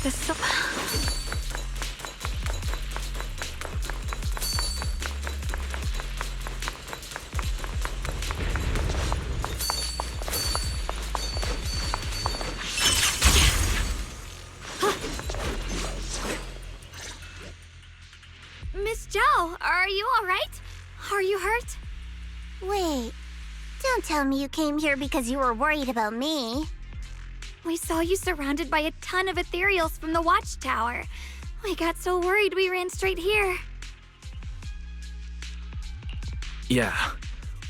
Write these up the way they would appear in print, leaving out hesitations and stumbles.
This... Miss Zhao, are you all right? Are you hurt? Wait, don't tell me you came here because you were worried about me. We saw you surrounded by a ton of ethereals from the watchtower. We got so worried we ran straight here. Yeah,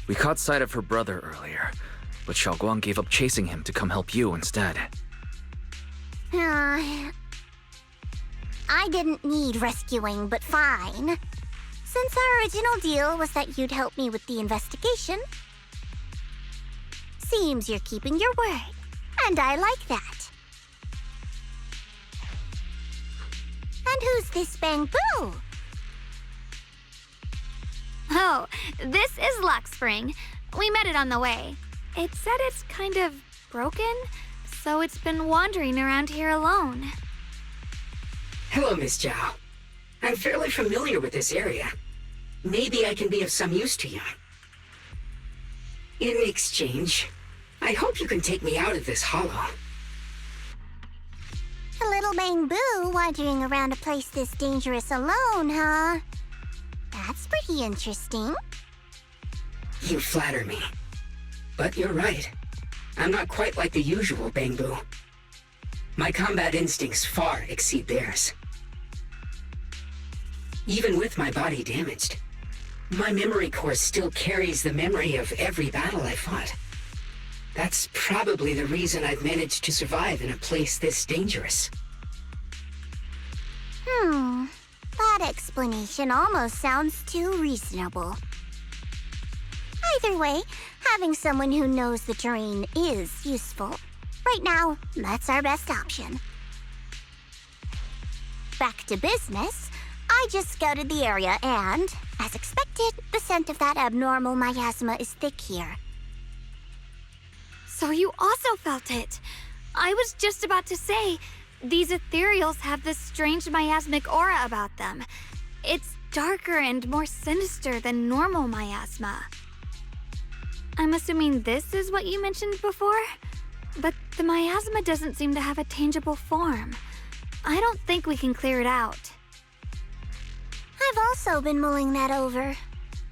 we caught sight of her brother earlier, but Xiaoguang gave up chasing him to come help you instead. I didn't need rescuing, but fine. Since our original deal was that you'd help me with the investigation, seems you're keeping your word, and I like that. And who's this Bangbu? Oh, this is Luxspring. We met it on the way. It said it's kind of broken, so it's been wandering around here alone. Hello, Miss Zhao. I'm fairly familiar with this area. Maybe I can be of some use to you. In exchange, I hope you can take me out of this hollow. A little Bangbu wandering around a place this dangerous alone, huh? That's pretty interesting. You flatter me. But you're right. I'm not quite like the usual Bangbu. My combat instincts far exceed theirs. Even with my body damaged, my memory core still carries the memory of every battle I fought. That's probably the reason I've managed to survive in a place this dangerous. That explanation almost sounds too reasonable. Either way, having someone who knows the terrain is useful. Right now, that's our best option. Back to business, I just scouted the area and, as expected, the scent of that abnormal miasma is thick here. So you also felt it. I was just about to say, these ethereals have this strange miasmic aura about them. It's darker and more sinister than normal miasma. I'm assuming this is what you mentioned before? But the miasma doesn't seem to have a tangible form. I don't think we can clear it out. I've also been mulling that over.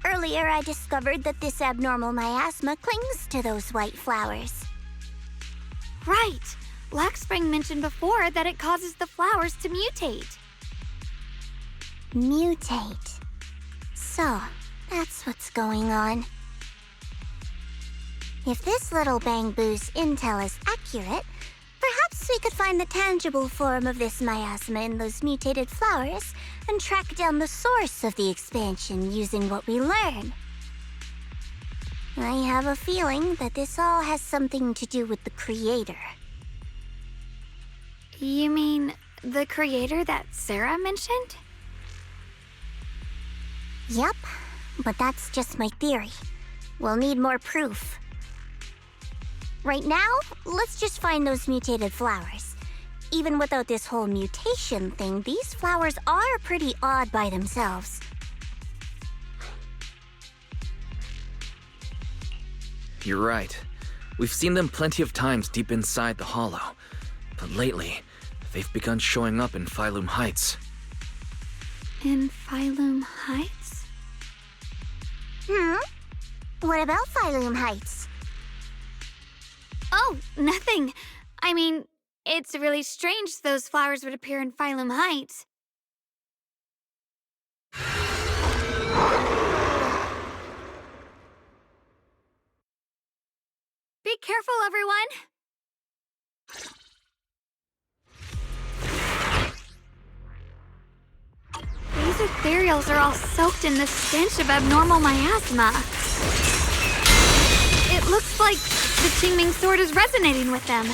Earlier, I discovered that this abnormal miasma clings to those white flowers. Right! Luxspring mentioned before that it causes the flowers to mutate. Mutate. So, that's what's going on. If this little Bangbu's intel is accurate, perhaps we could find the tangible form of this miasma in those mutated flowers and track down the source of the expansion using what we learn. I have a feeling that this all has something to do with the creator. You mean the creator that Sarah mentioned? Yep, but that's just my theory. We'll need more proof. Right now, let's just find those mutated flowers. Even without this whole mutation thing, these flowers are pretty odd by themselves. You're right. We've seen them plenty of times deep inside the hollow. But lately, they've begun showing up in Phylum Heights. In Phylum Heights? What about Phylum Heights? Oh, nothing. I mean, it's really strange those flowers would appear in Phylum Heights. Be careful, everyone! These ethereals are all soaked in the stench of abnormal miasma. It looks like the Qingming sword is resonating with them.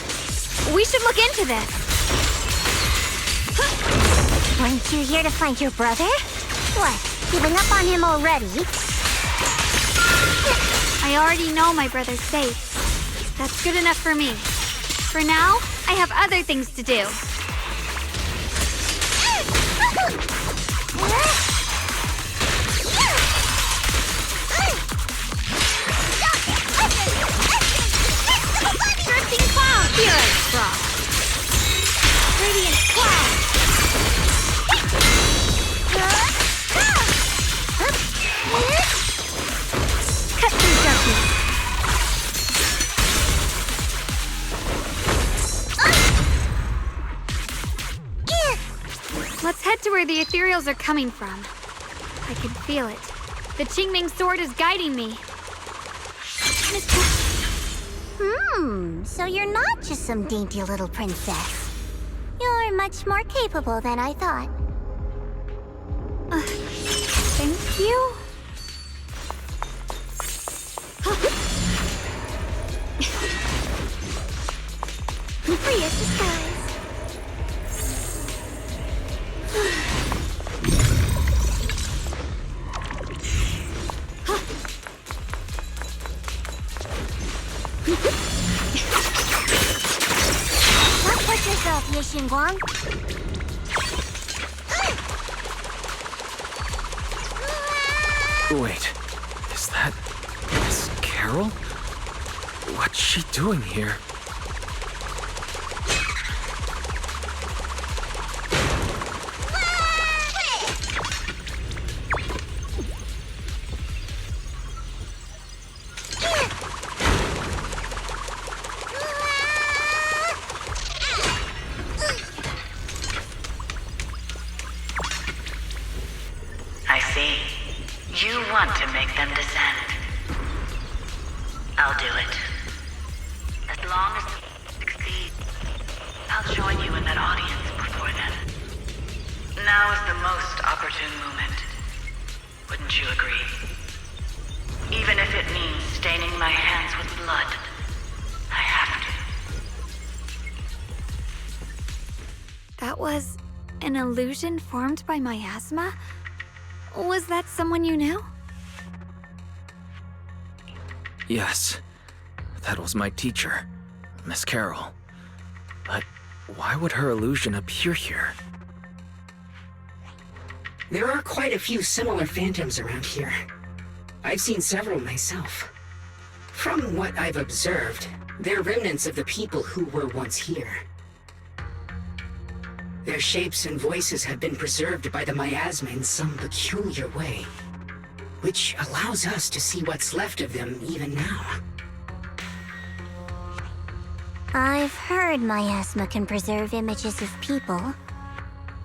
We should look into this. Weren't you here to find your brother? What, giving up on him already? I already know my brother's safe. That's good enough for me. For now, I have other things to do. Drifting cloud! Here, Frost! Radiant cloud! Cut through darkness! Let's head to where the ethereals are coming from. I can feel it. The Qingming sword is guiding me. So you're not just some dainty little princess. You're much more capable than I thought. Thank you. Free as the skies. Don't push yourself, Yixingguang. Wait, is that Miss Carol? What's she doing here? I see. You want to make them descend. I'll do it. As long as you succeed, I'll join you in that audience before then. Now is the most opportune moment. Wouldn't you agree? Even if it means staining my hands with blood, I have to. That was an illusion formed by miasma? Was that someone you knew? Yes, that was my teacher, Miss Carol. But why would her illusion appear here? There are quite a few similar phantoms around here. I've seen several myself. From what I've observed, they're remnants of the people who were once here. Their shapes and voices have been preserved by the miasma in some peculiar way, which allows us to see what's left of them even now. I've heard miasma can preserve images of people.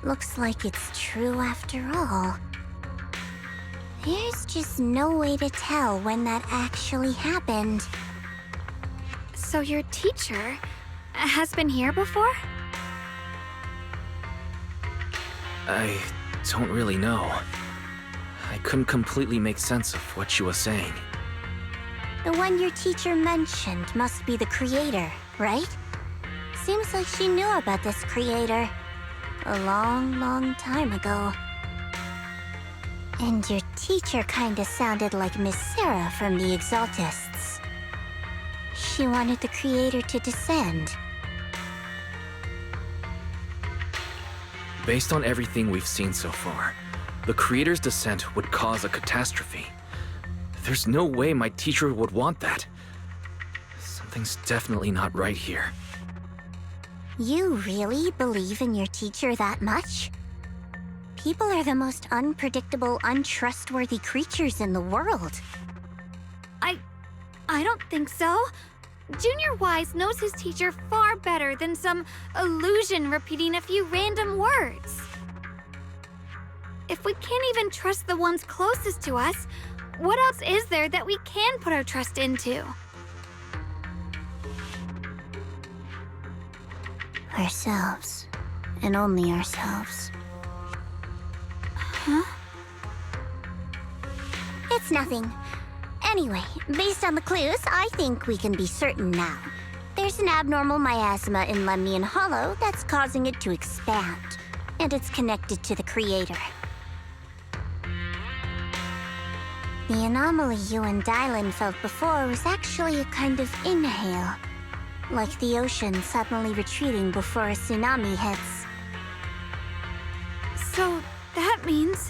Looks like it's true after all. There's just no way to tell when that actually happened. So your teacher has been here before? I don't really know. I couldn't completely make sense of what she was saying. The one your teacher mentioned must be the creator, right? Seems like she knew about this creator a long, long time ago. And your teacher kinda sounded like Miss Sarah from the Exaltists. She wanted the creator to descend. Based on everything we've seen so far, the creator's descent would cause a catastrophe. There's no way my teacher would want that. Something's definitely not right here. You really believe in your teacher that much? People are the most unpredictable, untrustworthy creatures in the world. I don't think so. Junior Wise knows his teacher far better than some illusion repeating a few random words. If we can't even trust the ones closest to us, what else is there that we can put our trust into? Ourselves. And only ourselves. Huh? It's nothing. Anyway, based on the clues, I think we can be certain now. There's an abnormal miasma in Lemnian Hollow that's causing it to expand. And it's connected to the creator. The anomaly you and Dylan felt before was actually a kind of inhale. Like the ocean suddenly retreating before a tsunami hits. So that means...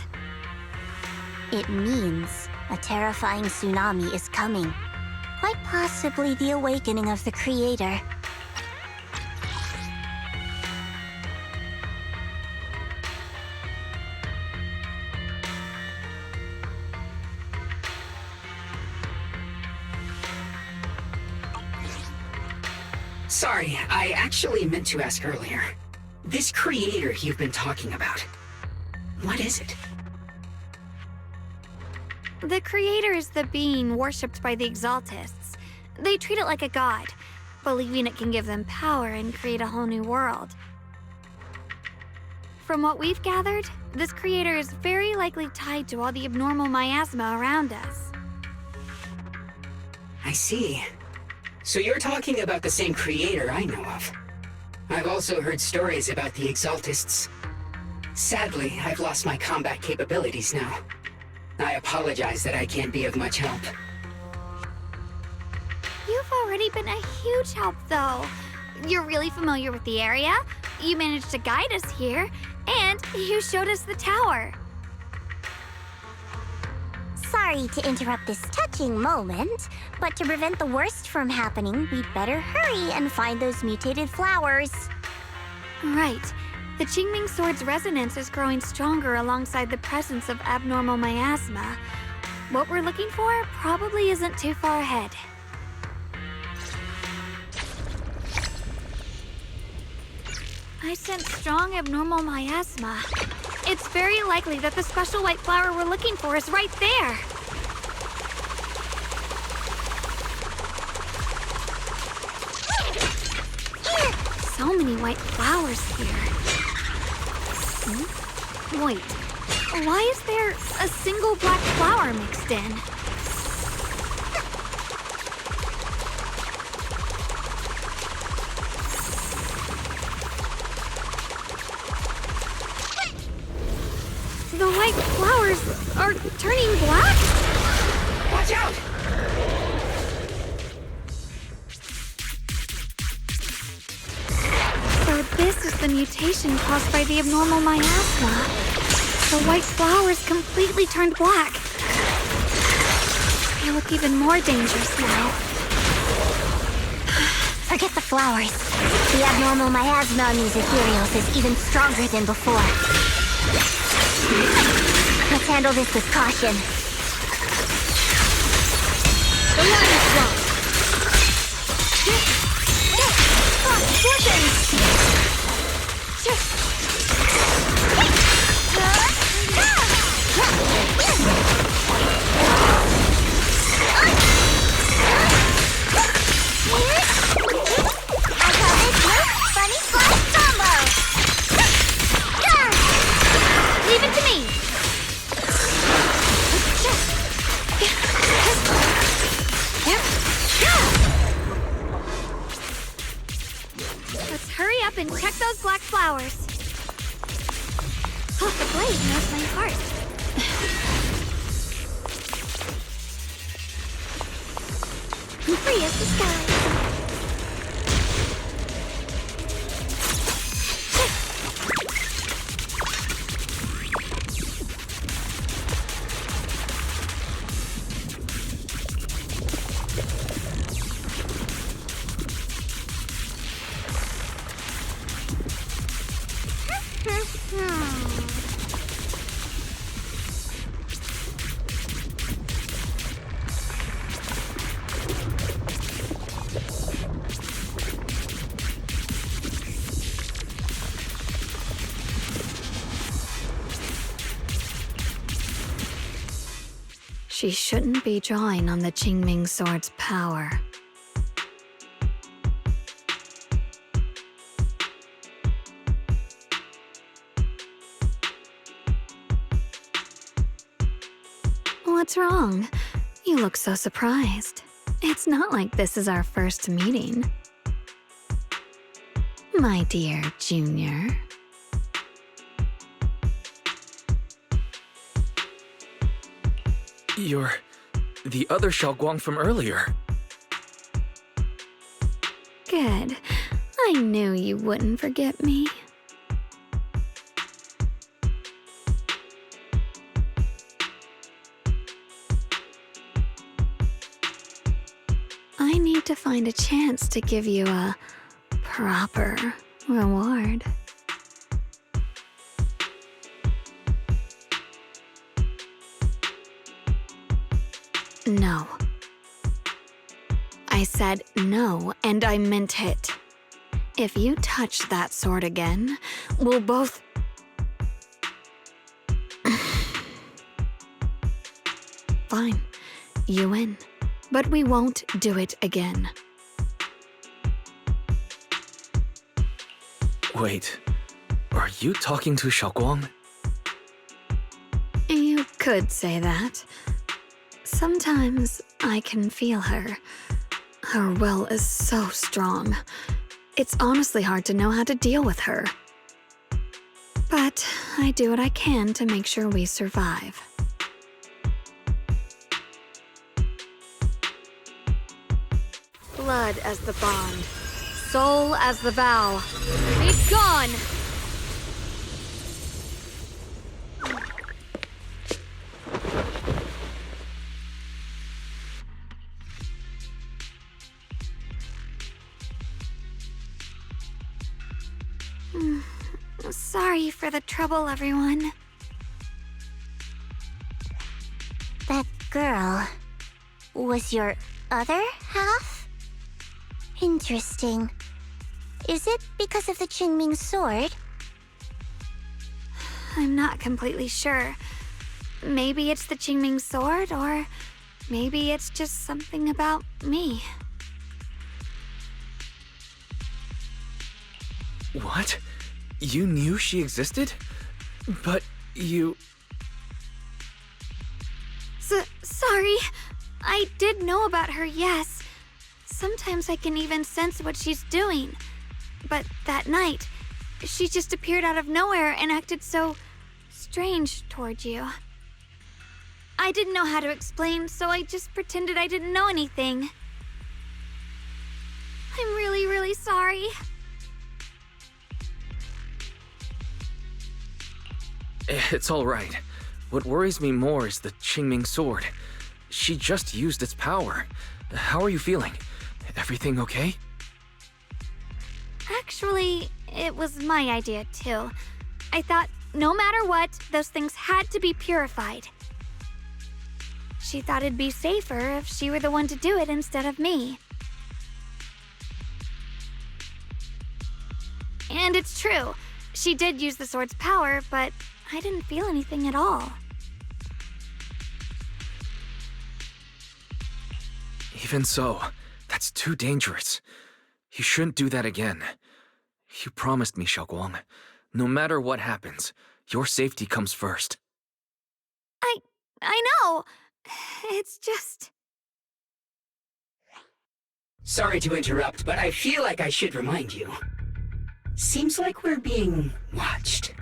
It means a terrifying tsunami is coming. Quite possibly the awakening of the Creator. Sorry, I actually meant to ask earlier. This creator you've been talking about, what is it? The Creator is the being worshipped by the Exaltists. They treat it like a god, believing it can give them power and create a whole new world. From what we've gathered, this Creator is very likely tied to all the abnormal miasma around us. I see. So you're talking about the same creator I know of. I've also heard stories about the Exaltists. Sadly, I've lost my combat capabilities now. I apologize that I can't be of much help. You've already been a huge help, though. You're really familiar with the area, you managed to guide us here, and you showed us the tower. Sorry to interrupt this touching moment, but to prevent the worst from happening, we'd better hurry and find those mutated flowers. Right. The Qingming Sword's resonance is growing stronger alongside the presence of abnormal miasma. What we're looking for probably isn't too far ahead. I sense strong abnormal miasma. It's very likely that the special white flower we're looking for is right there. So many white flowers here. Wait, why is there a single black flower mixed in? The white flowers are turning black? Watch out! So this is the mutation caused by the abnormal miasma. The white flowers completely turned black. They look even more dangerous now. Forget the flowers. The abnormal miasma on these ethereals is even stronger than before. Let's handle this with caution. The line is blocked. I call this move Funny Slice Combo! Leave it to me. Let's hurry up and check those black flowers. Oh, the blade knows my heart. Free as the sky. She shouldn't be drawing on the Qingming Sword's power. What's wrong? You look so surprised. It's not like this is our first meeting. My dear Junior. You're the other Xiaoguang from earlier. Good. I knew you wouldn't forget me. find a chance to give you a proper reward. No. I said no, and I meant it. If you touch that sword again, we'll both... Fine. You win. But we won't do it again. Wait, are you talking to Xiaoguang? You could say that. Sometimes I can feel her. Her will is so strong. It's honestly hard to know how to deal with her. But I do what I can to make sure we survive. Blood as the bond, soul as the vow. Be gone! Sorry for the trouble, everyone. That girl was your other half? Interesting. Is it because of the Qingming sword? I'm not completely sure. Maybe it's the Qingming sword, or maybe it's just something about me. What? You knew she existed? But you... Sorry. I did know about her, yes. Sometimes I can even sense what she's doing. But that night, she just appeared out of nowhere and acted so strange toward you. I didn't know how to explain, so I just pretended I didn't know anything. I'm really, really sorry. It's all right. What worries me more is the Qingming sword. She just used its power. How are you feeling? Everything okay? Actually, it was my idea too. I thought no matter what, those things had to be purified. She thought it'd be safer if she were the one to do it instead of me. And it's true. She did use the sword's power, but I didn't feel anything at all. Even so, that's too dangerous. You shouldn't do that again. You promised me, Xiaoguang. No matter what happens, your safety comes first. I know. It's just... Sorry to interrupt, but I feel like I should remind you. Seems like we're being watched.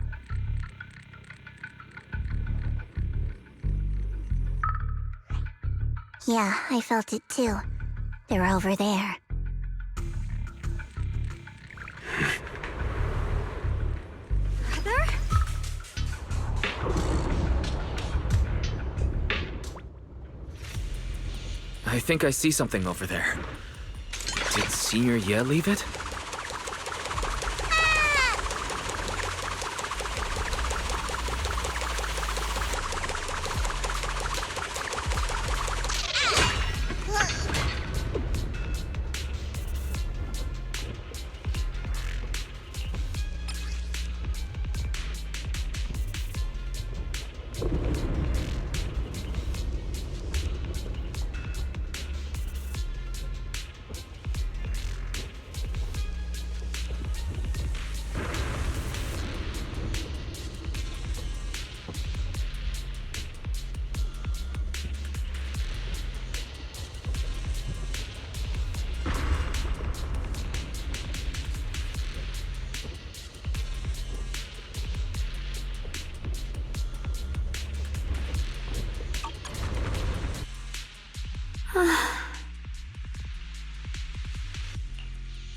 Yeah, I felt it too. They're over there. Brother? I think I see something over there. Did Senior Ye leave it?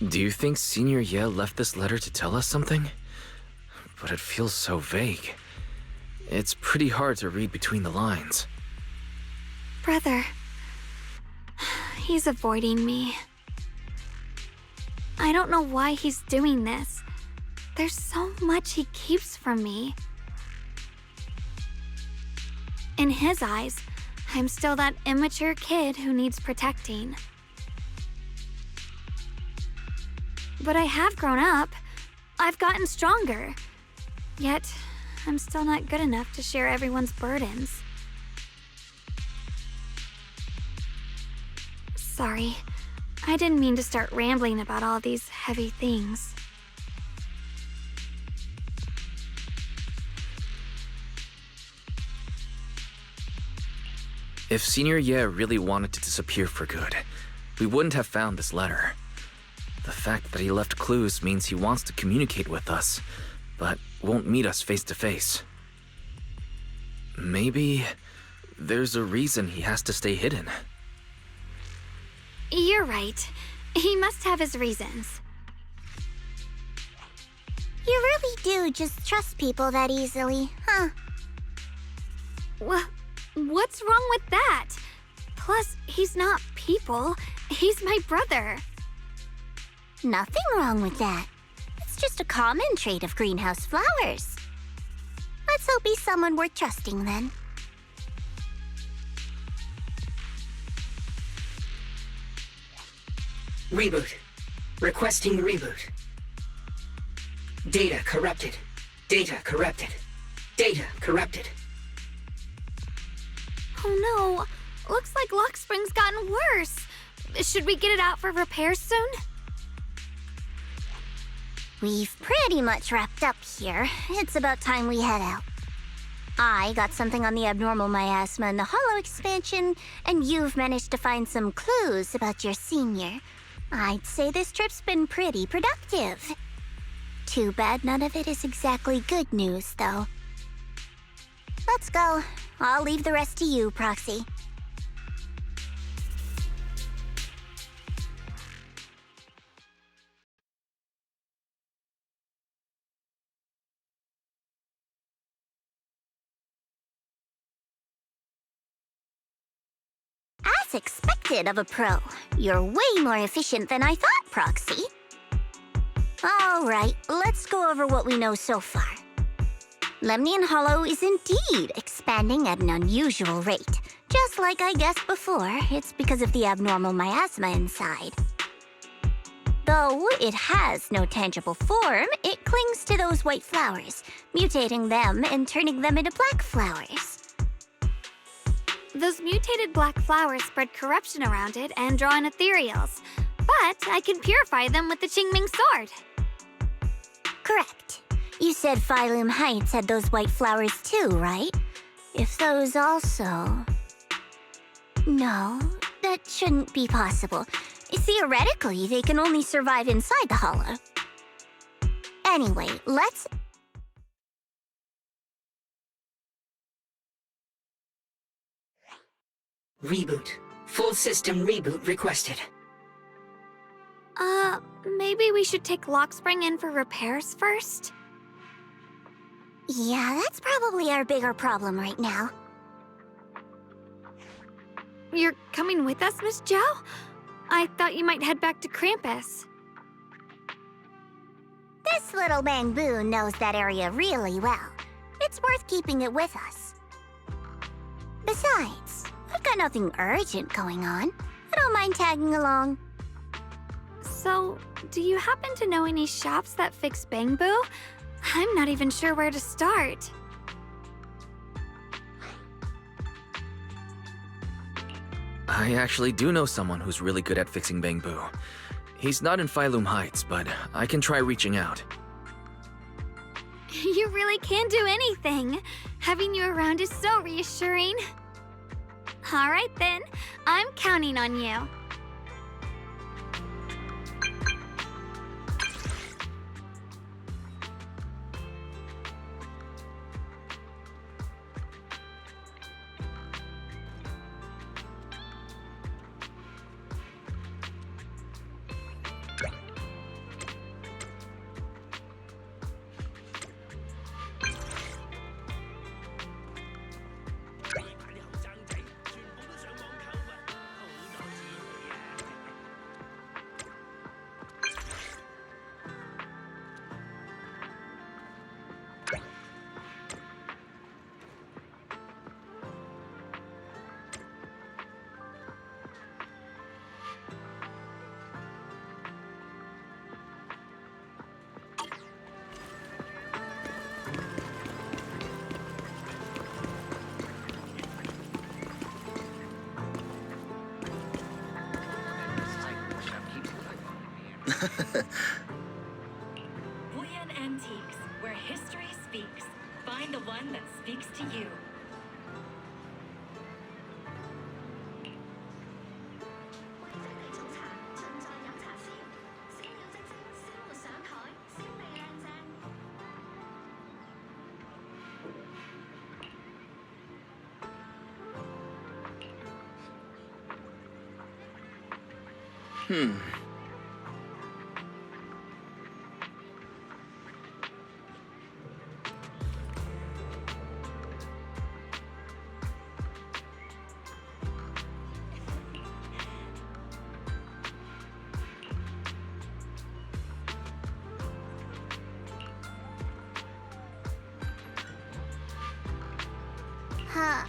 Do you think Senior Ye left this letter to tell us something? But it feels so vague. It's pretty hard to read between the lines. Brother. He's avoiding me. I don't know why he's doing this. There's so much he keeps from me. In his eyes, I'm still that immature kid who needs protecting. But I have grown up. I've gotten stronger. Yet, I'm still not good enough to share everyone's burdens. Sorry, I didn't mean to start rambling about all these heavy things. If Senior Ye really wanted to disappear for good, we wouldn't have found this letter. The fact that he left clues means he wants to communicate with us, but won't meet us face to face. Maybe there's a reason he has to stay hidden. You're right. He must have his reasons. You really do just trust people that easily, huh? What's wrong with that? Plus, he's not people. He's my brother. Nothing wrong with that. It's just a common trait of greenhouse flowers. Let's hope he's someone worth trusting then. Reboot. Requesting reboot. Data corrupted. Data corrupted. Data corrupted. Oh no, looks like Lock Spring's gotten worse. Should we get it out for repairs soon? We've pretty much wrapped up here. It's about time we head out. I got something on the abnormal miasma and the hollow expansion, and you've managed to find some clues about your senior. I'd say this trip's been pretty productive. Too bad none of it is exactly good news, though. Let's go. I'll leave the rest to you, Proxy. As expected of a pro, you're way more efficient than I thought, Proxy. All right, let's go over what we know so far. Lemnian Hollow is indeed expanding at an unusual rate. Just like I guessed before, it's because of the abnormal miasma inside. Though it has no tangible form, it clings to those white flowers, mutating them and turning them into black flowers. Those mutated black flowers spread corruption around it and draw in ethereals. But I can purify them with the Qingming sword. Correct. You said Phylum Heights had those white flowers too, right? If those also... No, that shouldn't be possible. Theoretically, they can only survive inside the hollow. Anyway, let's... Reboot. Full system reboot requested. Maybe we should take Lock Spring in for repairs first? Yeah, that's probably our bigger problem right now. You're coming with us, Miss Zhao? I thought you might head back to Krampus. This little bamboo knows that area really well. It's worth keeping it with us. Besides, I've got nothing urgent going on. I don't mind tagging along. So, do you happen to know any shops that fix Bangboo? I'm not even sure where to start. I actually do know someone who's really good at fixing Bangboo. He's not in Phylum Heights, but I can try reaching out. You really can do anything. Having you around is so reassuring. All right then, I'm counting on you. Bullion Antiques, where history speaks. Find the one that speaks to you. Huh. Huh?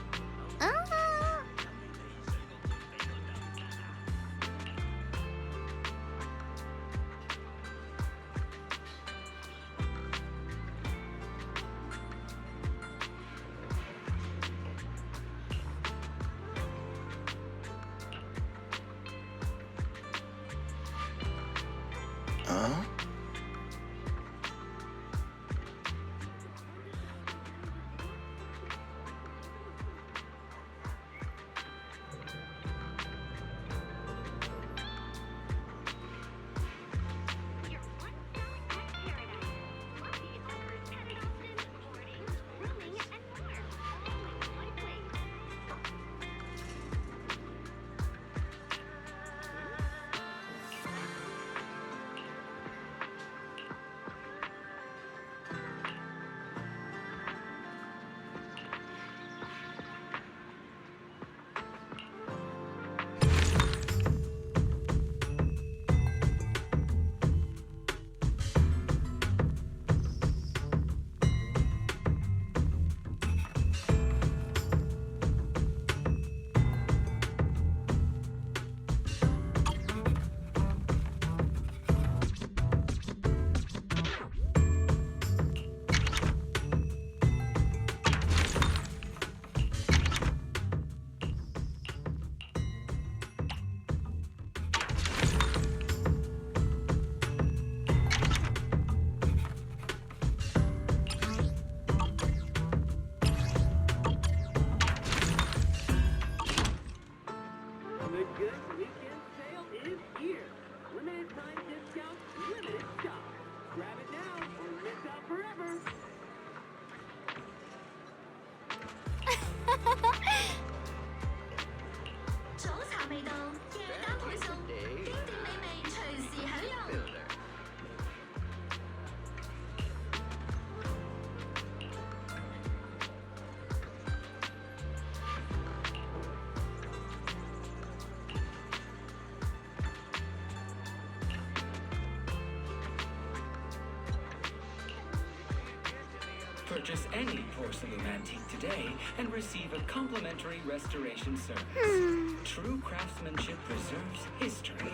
Purchase any porcelain antique today and receive a complimentary restoration service. True craftsmanship preserves history.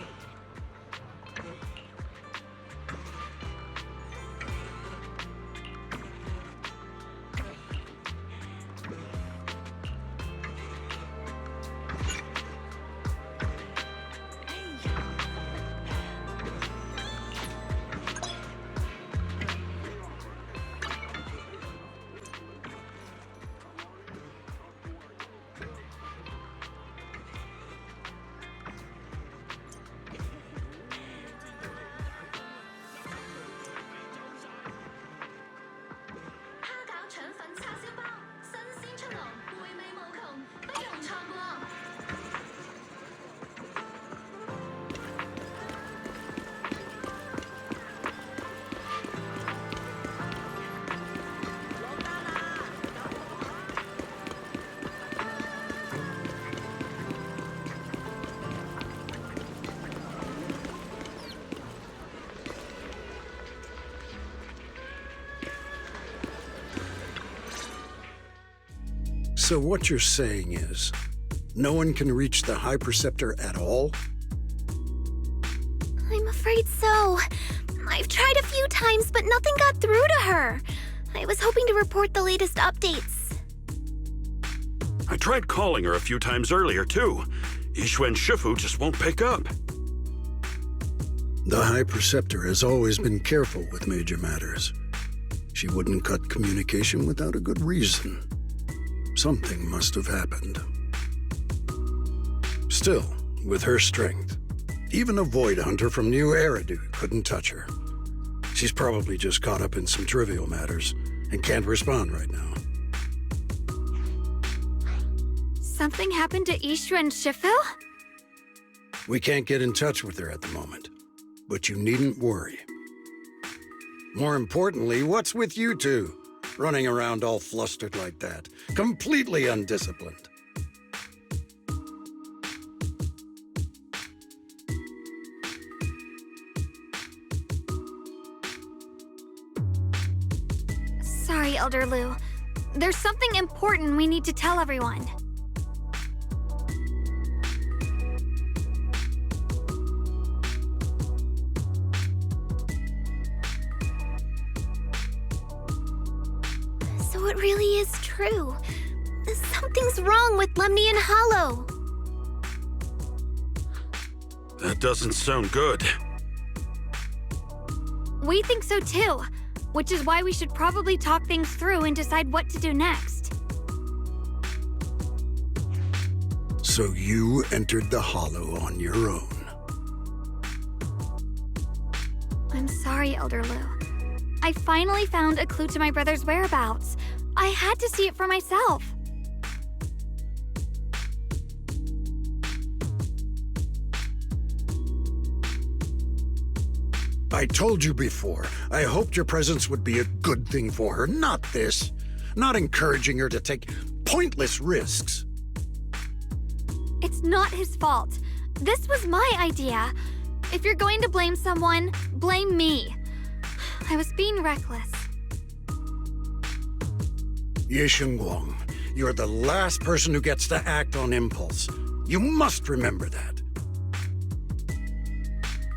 So what you're saying is, no one can reach the High Preceptor at all? I'm afraid so. I've tried a few times, but nothing got through to her. I was hoping to report the latest updates. I tried calling her a few times earlier, too. Yixuan Shifu just won't pick up. The High Preceptor has always been careful with major matters. She wouldn't cut communication without a good reason. Something must have happened. Still, with her strength, even a Void Hunter from New Eridu couldn't touch her. She's probably just caught up in some trivial matters and can't respond right now. Something happened to Ishu and Shifu? We can't get in touch with her at the moment, but you needn't worry. More importantly, what's with you two? Running around all flustered like that, completely undisciplined. Sorry, Elder Lu. There's something important we need to tell everyone. So it really is true. Something's wrong with Lemnian Hollow. That doesn't sound good. We think so too, which is why we should probably talk things through and decide what to do next. So you entered the Hollow on your own. I'm sorry, Elder Lu. I finally found a clue to my brother's whereabouts. I had to see it for myself. I told you before, I hoped your presence would be a good thing for her, not this. Not encouraging her to take pointless risks. It's not his fault. This was my idea. If you're going to blame someone, blame me. I was being reckless. Yisheng Guang, you're the last person who gets to act on impulse. You must remember that.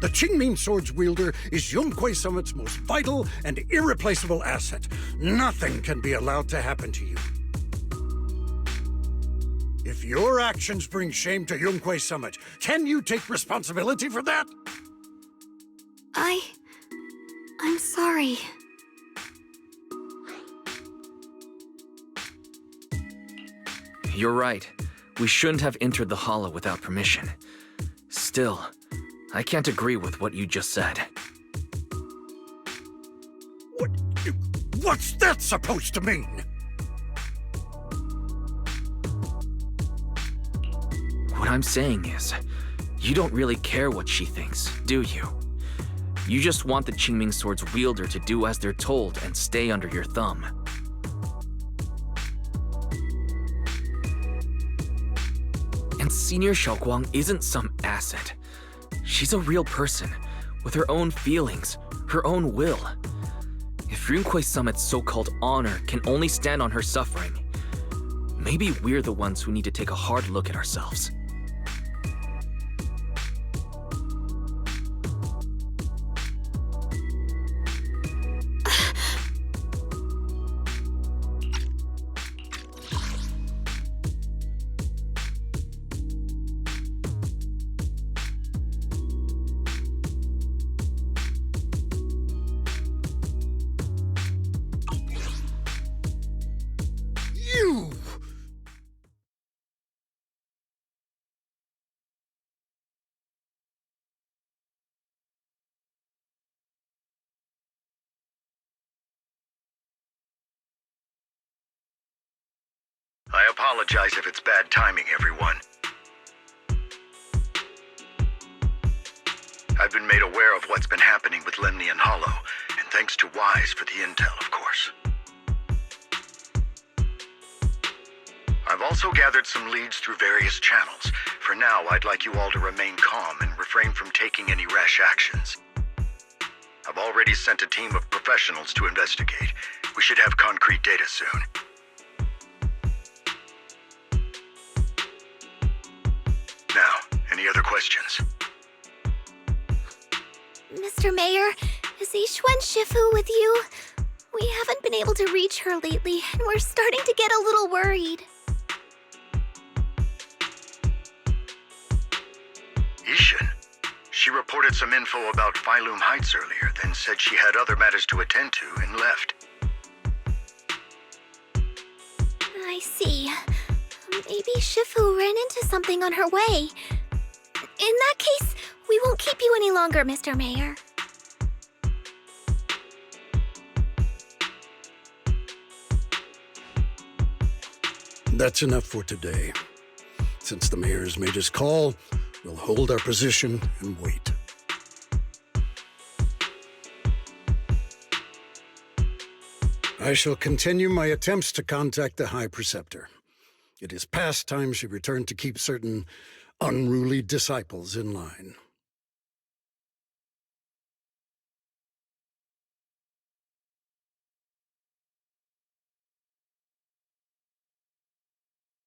The Qingming Sword's wielder is Yunhui Summit's most vital and irreplaceable asset. Nothing can be allowed to happen to you. If your actions bring shame to Yunhui Summit, can you take responsibility for that? I'm sorry. You're right. We shouldn't have entered the Hollow without permission. Still, I can't agree with what you just said. What's that supposed to mean? What I'm saying is, you don't really care what she thinks, do you? You just want the Qingming Sword's wielder to do as they're told and stay under your thumb. And Senior Xiaoguang isn't some asset. She's a real person, with her own feelings, her own will. If Yunhui Summit's so-called honor can only stand on her suffering, maybe we're the ones who need to take a hard look at ourselves. I apologize if it's bad timing, everyone. I've been made aware of what's been happening with Lemnian Hollow, and thanks to Wise for the intel, of course. I've also gathered some leads through various channels. For now, I'd like you all to remain calm and refrain from taking any rash actions. I've already sent a team of professionals to investigate. We should have concrete data soon. Now, any other questions? Mr. Mayor, is Ishwen Shifu with you? We haven't been able to reach her lately, and we're starting to get a little worried. Ishin? She reported some info about Phylum Heights earlier, then said she had other matters to attend to and left. I see. Maybe Shifu ran into something on her way. In that case, we won't keep you any longer, Mr. Mayor. That's enough for today. Since the mayor's made his call, we'll hold our position and wait. I shall continue my attempts to contact the High Preceptor. It is past time she returned to keep certain unruly disciples in line.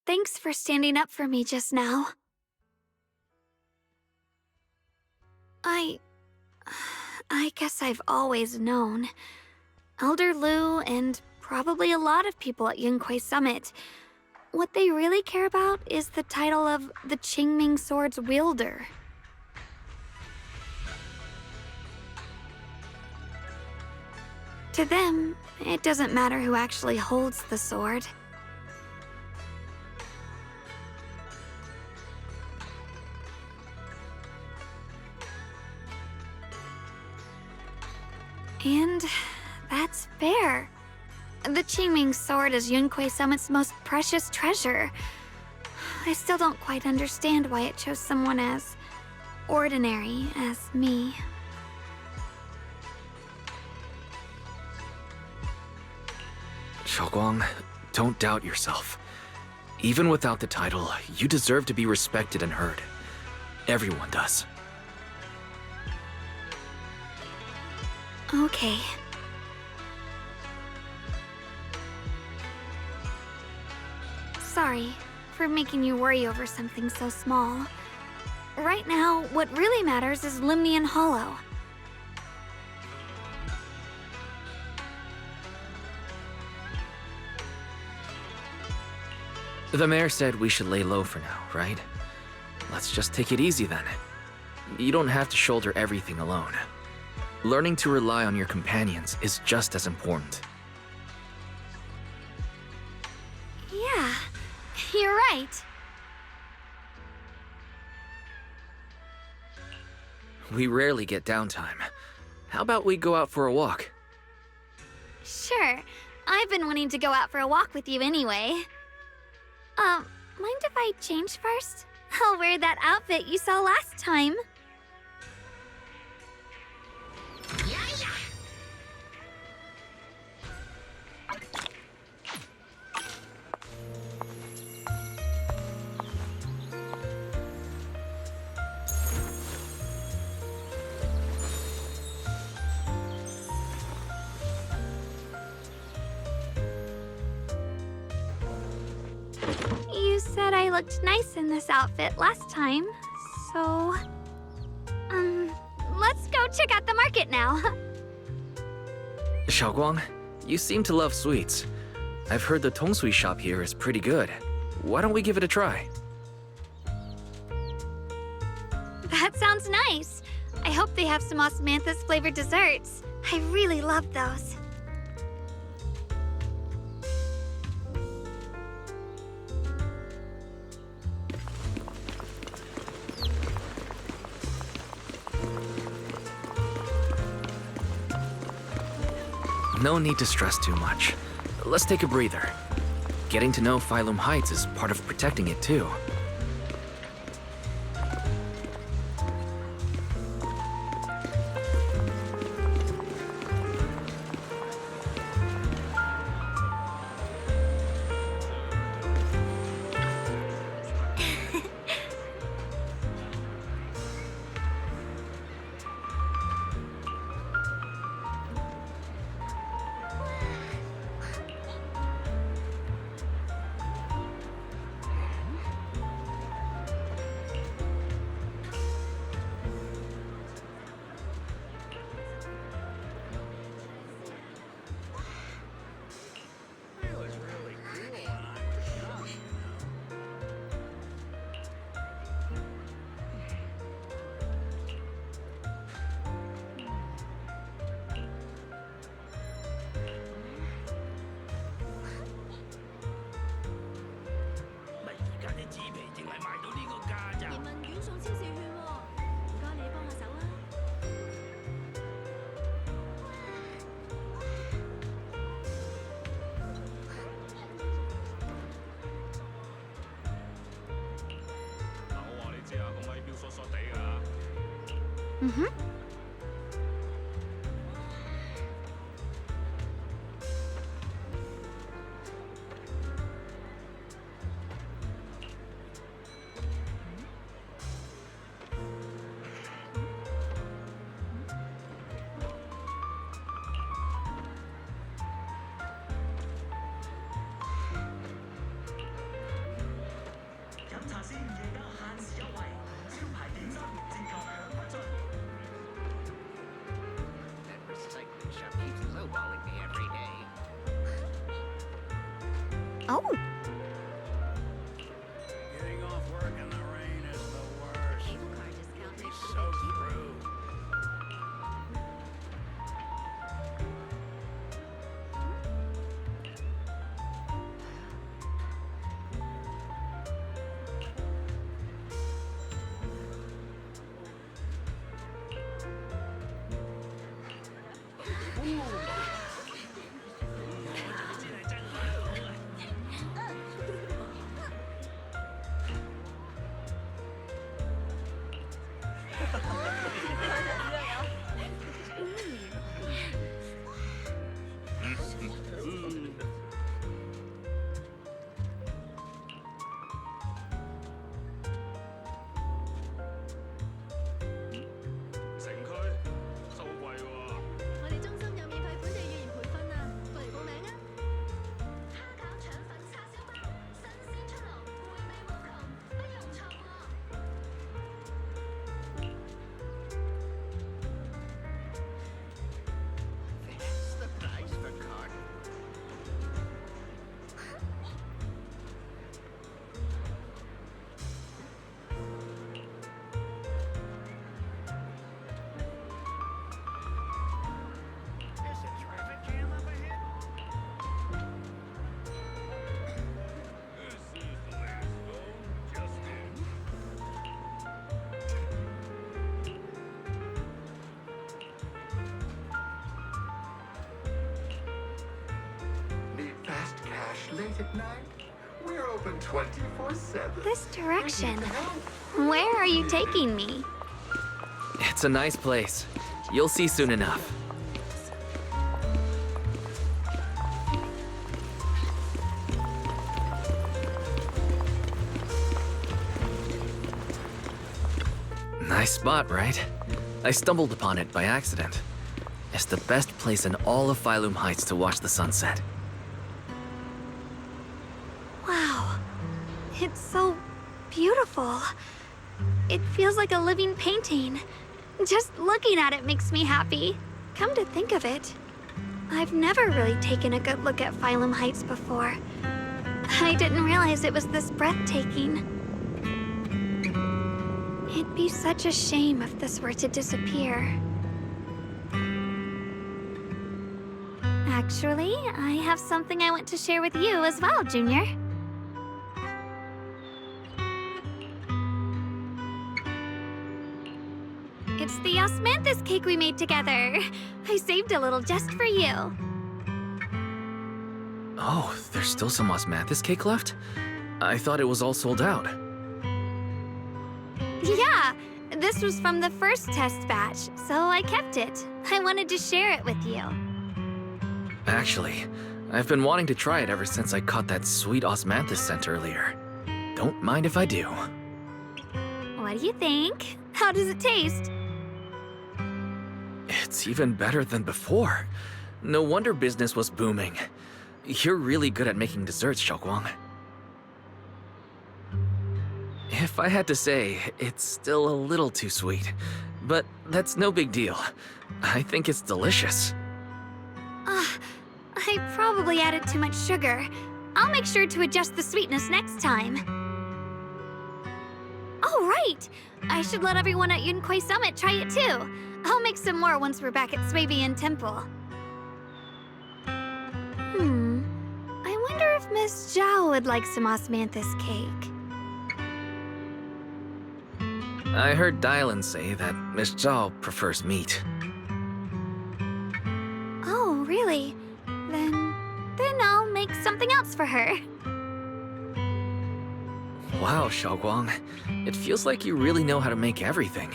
Thanks for standing up for me just now. I guess I've always known. Elder Lu and probably a lot of people at Yunquei Summit, what they really care about is the title of the Qingming Sword's wielder. To them, it doesn't matter who actually holds the sword. And that's fair. The Qingming Sword is Yunquei Summit's most precious treasure. I still don't quite understand why it chose someone as ordinary as me. Xiaoguang, don't doubt yourself. Even without the title, you deserve to be respected and heard. Everyone does. Okay. Sorry for making you worry over something so small. Right now, what really matters is Limnian Hollow. The mayor said we should lay low for now, right? Let's just take it easy then. You don't have to shoulder everything alone. Learning to rely on your companions is just as important. Yeah, you're right. We rarely get downtime. How about we go out for a walk? Sure. I've been wanting to go out for a walk with you anyway. Mind if I change first? I'll wear that outfit you saw last time. You said I looked nice in this outfit last time, so... let's go check out the market now. Xiaoguang, you seem to love sweets. I've heard the tongsui shop here is pretty good. Why don't we give it a try? That sounds nice. I hope they have some osmanthus-flavored desserts. I really love those. No need to stress too much. Let's take a breather. Getting to know Phylum Heights is part of protecting it too. Mm-hmm. Oh. Getting off work in the rain is the worst. It's so rude. Late at night? We're open 24/7. This direction. Where are you taking me? It's a nice place. You'll see soon enough. Nice spot, right? I stumbled upon it by accident. It's the best place in all of Phylum Heights to watch the sunset. Wow. It's so beautiful. It feels like a living painting. Just looking at it makes me happy. Come to think of it, I've never really taken a good look at Phylum Heights before. I didn't realize it was this breathtaking. It'd be such a shame if this were to disappear. Actually, I have something I want to share with you as well, Junior. It's the osmanthus cake we made together. I saved a little just for you. Oh, there's still some osmanthus cake left? I thought it was all sold out. Yeah, this was from the first test batch, so I kept it. I wanted to share it with you. Actually, I've been wanting to try it ever since I caught that sweet osmanthus scent earlier. Don't mind if I do. What do you think? How does it taste? It's even better than before. No wonder business was booming. You're really good at making desserts, Xiaoguang. If I had to say, it's still a little too sweet. But that's no big deal. I think it's delicious. I probably added too much sugar. I'll make sure to adjust the sweetness next time. Oh, right! I should let everyone at Yunquai Summit try it too. I'll make some more once we're back at Swabian Temple. I wonder if Miss Zhao would like some osmanthus cake. I heard Dylan say that Miss Zhao prefers meat. Oh, really? Then I'll make something else for her. Wow, Xiaoguang. It feels like you really know how to make everything.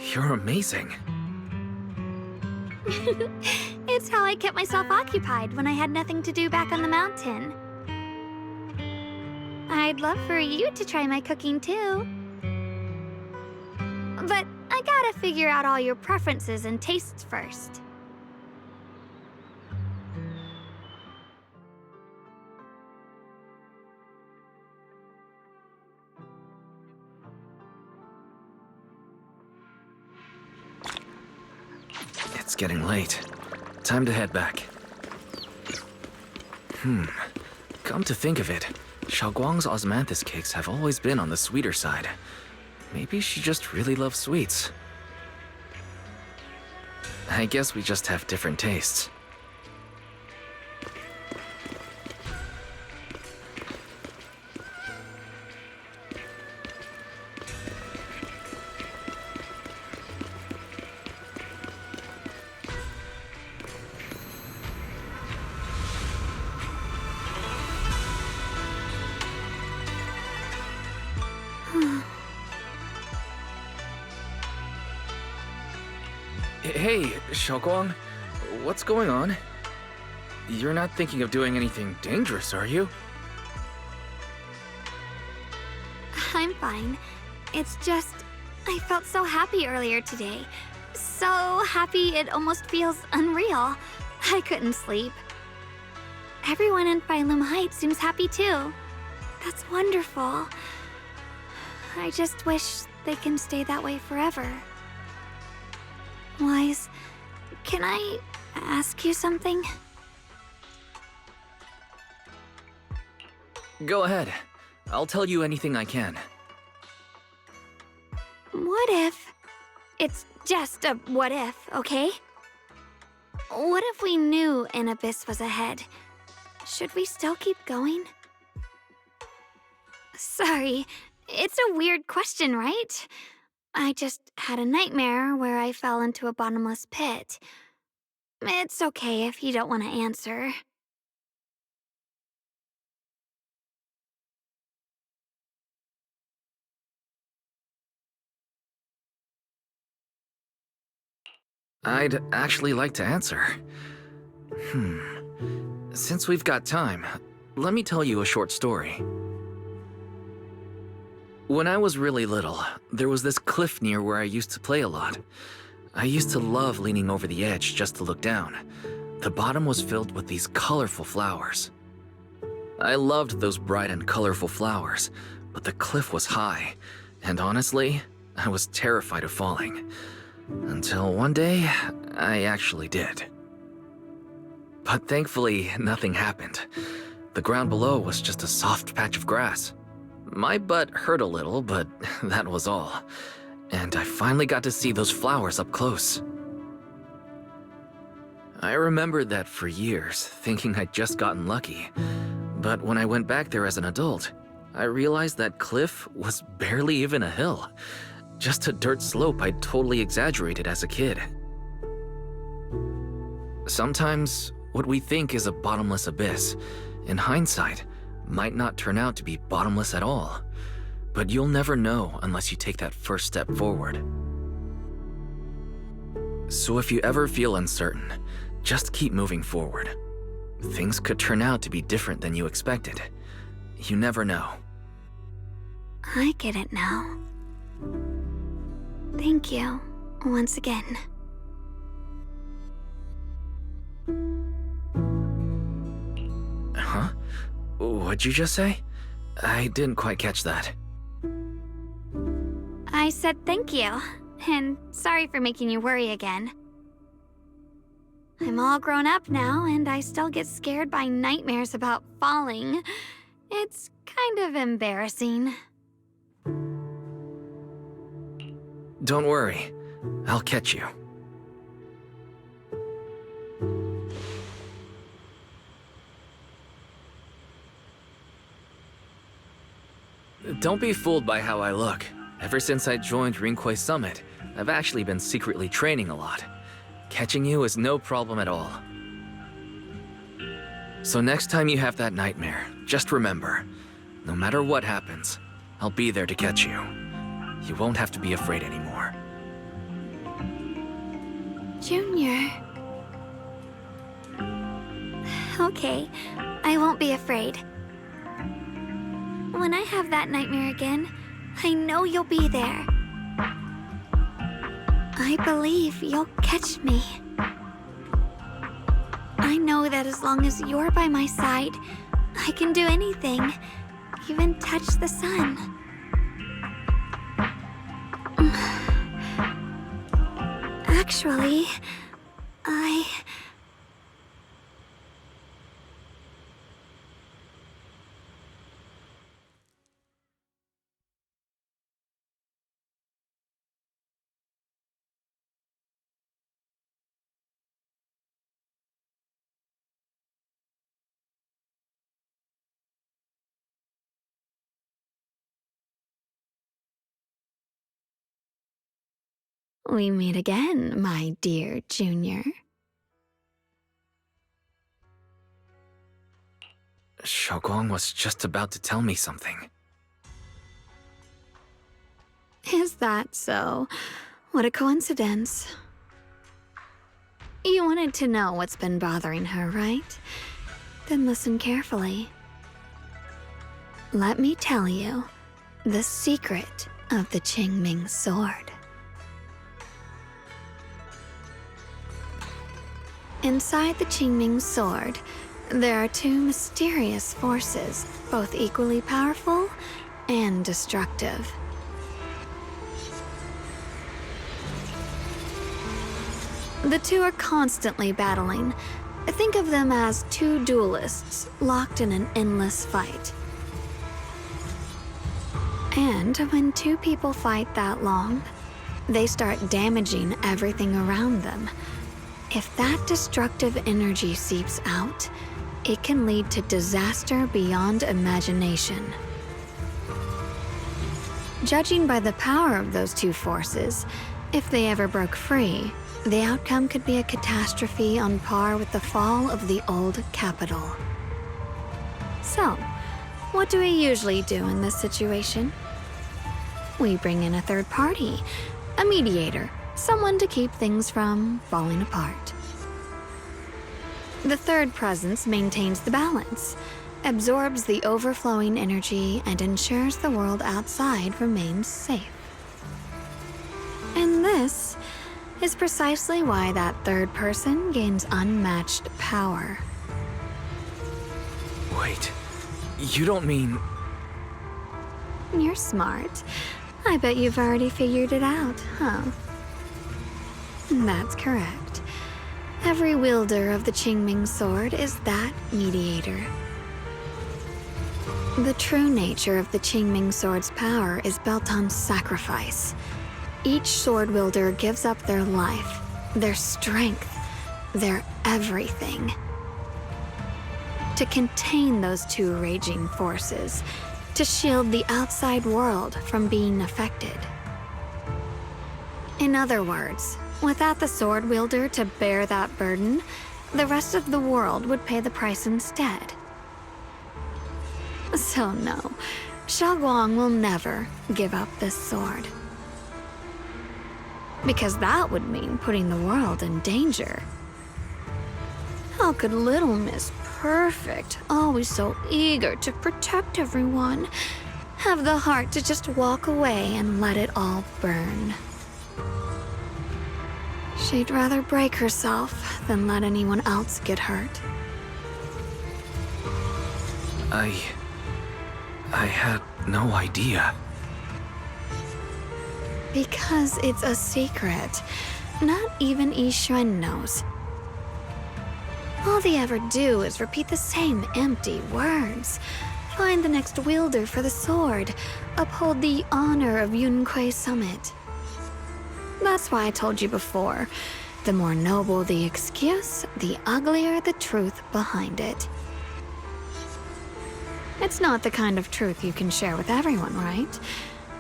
You're amazing. It's how I kept myself occupied when I had nothing to do back on the mountain. I'd love for you to try my cooking too. But I gotta figure out all your preferences and tastes first. It's getting late. Time to head back. Come to think of it, Xiaoguang's osmanthus cakes have always been on the sweeter side. Maybe she just really loves sweets. I guess we just have different tastes. Hey, Xiaoguang, what's going on? You're not thinking of doing anything dangerous, are you? I'm fine. It's just, I felt so happy earlier today. So happy it almost feels unreal. I couldn't sleep. Everyone in Phylum Heights seems happy too. That's wonderful. I just wish they can stay that way forever. Wise, can I ask you something? Go ahead. I'll tell you anything I can. What if... It's just a what if, okay? What if we knew an abyss was ahead? Should we still keep going? Sorry, it's a weird question, right? I just had a nightmare where I fell into a bottomless pit. It's okay if you don't want to answer. I'd actually like to answer. Since we've got time, let me tell you a short story. When I was really little, there was this cliff near where I used to play a lot. I used to love leaning over the edge just to look down. The bottom was filled with these colorful flowers. I loved those bright and colorful flowers, but the cliff was high, and honestly, I was terrified of falling. Until one day, I actually did. But thankfully, nothing happened. The ground below was just a soft patch of grass. My butt hurt a little, but that was all. And I finally got to see those flowers up close. I remembered that for years, thinking I'd just gotten lucky. But when I went back there as an adult, I realized that cliff was barely even a hill. Just a dirt slope I'd totally exaggerated as a kid. Sometimes, what we think is a bottomless abyss, in hindsight, might not turn out to be bottomless at all. But you'll never know unless you take that first step forward. So if you ever feel uncertain, just keep moving forward. Things could turn out to be different than you expected. You never know. I get it now. Thank you, once again. Huh? What'd you just say? I didn't quite catch that. I said thank you, and sorry for making you worry again. I'm all grown up now, and I still get scared by nightmares about falling. It's kind of embarrassing. Don't worry. I'll catch you. Don't be fooled by how I look. Ever since I joined Rinquay Summit, I've actually been secretly training a lot. Catching you is no problem at all. So next time you have that nightmare, just remember, no matter what happens, I'll be there to catch you. You won't have to be afraid anymore. Junior. Okay, I won't be afraid. When I have that nightmare again, I know you'll be there. I believe you'll catch me. I know that as long as you're by my side, I can do anything, even touch the sun. Actually, we meet again, my dear Junior. Xiaoguang was just about to tell me something. Is that so? What a coincidence. You wanted to know what's been bothering her, right? Then listen carefully. Let me tell you the secret of the Qingming sword. Inside the Qingming sword, there are two mysterious forces, both equally powerful and destructive. The two are constantly battling. Think of them as two duelists locked in an endless fight. And when two people fight that long, they start damaging everything around them. If that destructive energy seeps out, it can lead to disaster beyond imagination. Judging by the power of those two forces, if they ever broke free, the outcome could be a catastrophe on par with the fall of the old capital. So, what do we usually do in this situation? We bring in a third party, a mediator, someone to keep things from falling apart. The third presence maintains the balance, absorbs the overflowing energy, and ensures the world outside remains safe. And this is precisely why that third person gains unmatched power. Wait, you don't mean... You're smart. I bet you've already figured it out, huh? That's correct. Every wielder of the Qingming sword is that mediator. The true nature of the Qingming sword's power is built on sacrifice. Each sword wielder gives up their life, their strength, their everything, to contain those two raging forces, to shield the outside world from being affected. In other words, without the sword wielder to bear that burden, the rest of the world would pay the price instead. So no, Xiaoguang will never give up this sword. Because that would mean putting the world in danger. How could little Miss Perfect, always so eager to protect everyone, have the heart to just walk away and let it all burn? She'd rather break herself than let anyone else get hurt. I had no idea. Because it's a secret. Not even Yixuan knows. All they ever do is repeat the same empty words. Find the next wielder for the sword. Uphold the honor of Yunquei Summit. That's why I told you before. The more noble the excuse, the uglier the truth behind it. It's not the kind of truth you can share with everyone, right?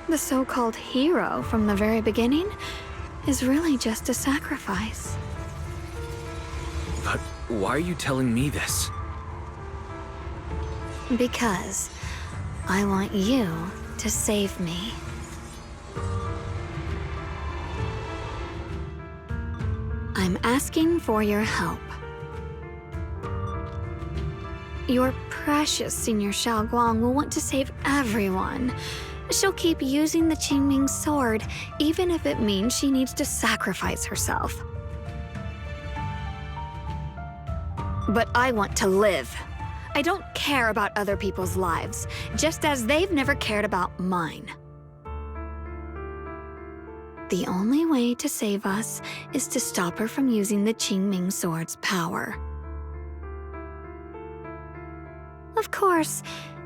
The so-called hero from the very beginning is really just a sacrifice. But why are you telling me this? Because I want you to save me. I I'm asking for your help. Your precious Senior Xiaoguang will want to save everyone. She'll keep using the Qingming sword, even if it means she needs to sacrifice herself. But I want to live. I don't care about other people's lives, just as they've never cared about mine. The only way to save us is to stop her from using the Qingming sword's power. Of course,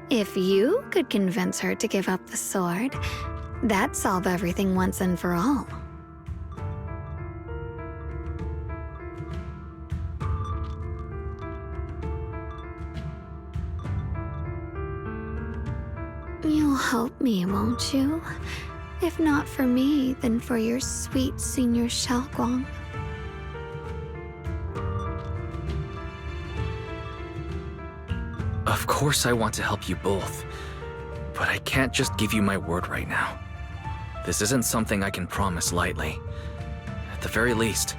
if you could convince her to give up the sword, that'd solve everything once and for all. You'll help me, won't you? If not for me, then for your sweet Senior Xiaoguang. Of course I want to help you both, but I can't just give you my word right now. This isn't something I can promise lightly. At the very least,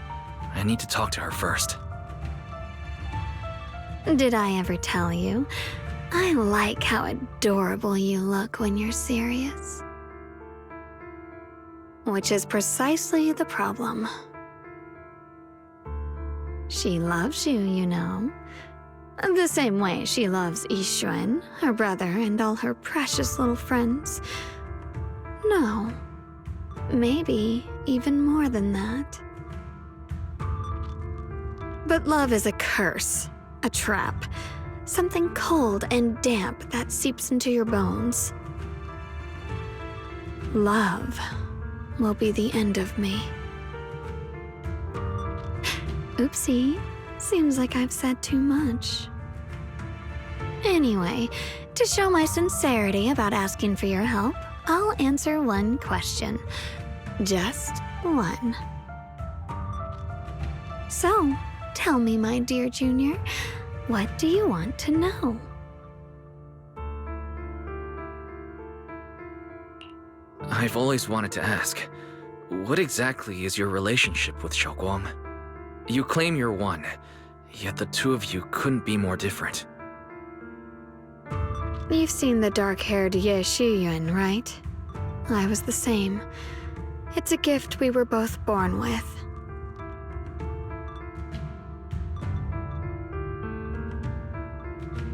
I need to talk to her first. Did I ever tell you? I like how adorable you look when you're serious. Which is precisely the problem. She loves you, you know. The same way she loves Yixuan, her brother, and all her precious little friends. No, maybe even more than that. But love is a curse, a trap, something cold and damp that seeps into your bones. Love will be the end of me. Oopsie. Seems like I've said too much. Anyway, to show my sincerity about asking for your help, I'll answer one question. Just one. So, tell me, my dear Junior, what do you want to know? I've always wanted to ask, what exactly is your relationship with Xiaoguang? You claim you're one, yet the two of you couldn't be more different. You've seen the dark-haired Ye Shiyuan, right? I was the same. It's a gift we were both born with.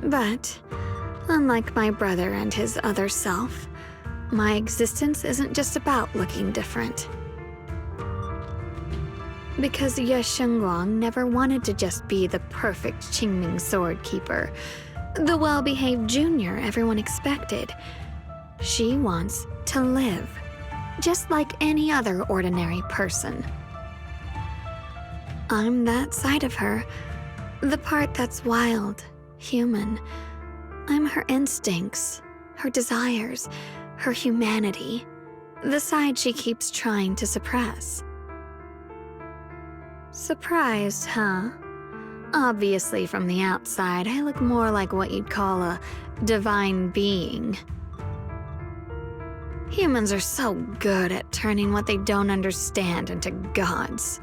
But, unlike my brother and his other self, my existence isn't just about looking different. Because Ye Shengguang never wanted to just be the perfect Qingming sword keeper, the well-behaved junior everyone expected. She wants to live, just like any other ordinary person. I'm that side of her, the part that's wild, human. I'm her instincts, her desires, her humanity, the side she keeps trying to suppress. Surprised, huh? Obviously, from the outside, I look more like what you'd call a divine being. Humans are so good at turning what they don't understand into gods.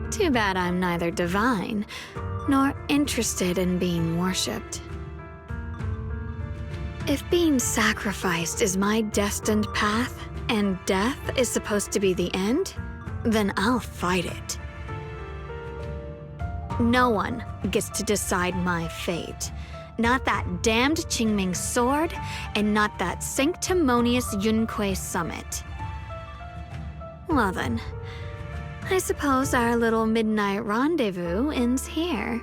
Too bad I'm neither divine, nor interested in being worshipped. If being sacrificed is my destined path, and death is supposed to be the end, then I'll fight it. No one gets to decide my fate. Not that damned Qingming sword, and not that sanctimonious Yunque summit. Well then, I suppose our little midnight rendezvous ends here.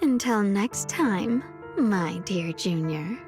Until next time, my dear Junior.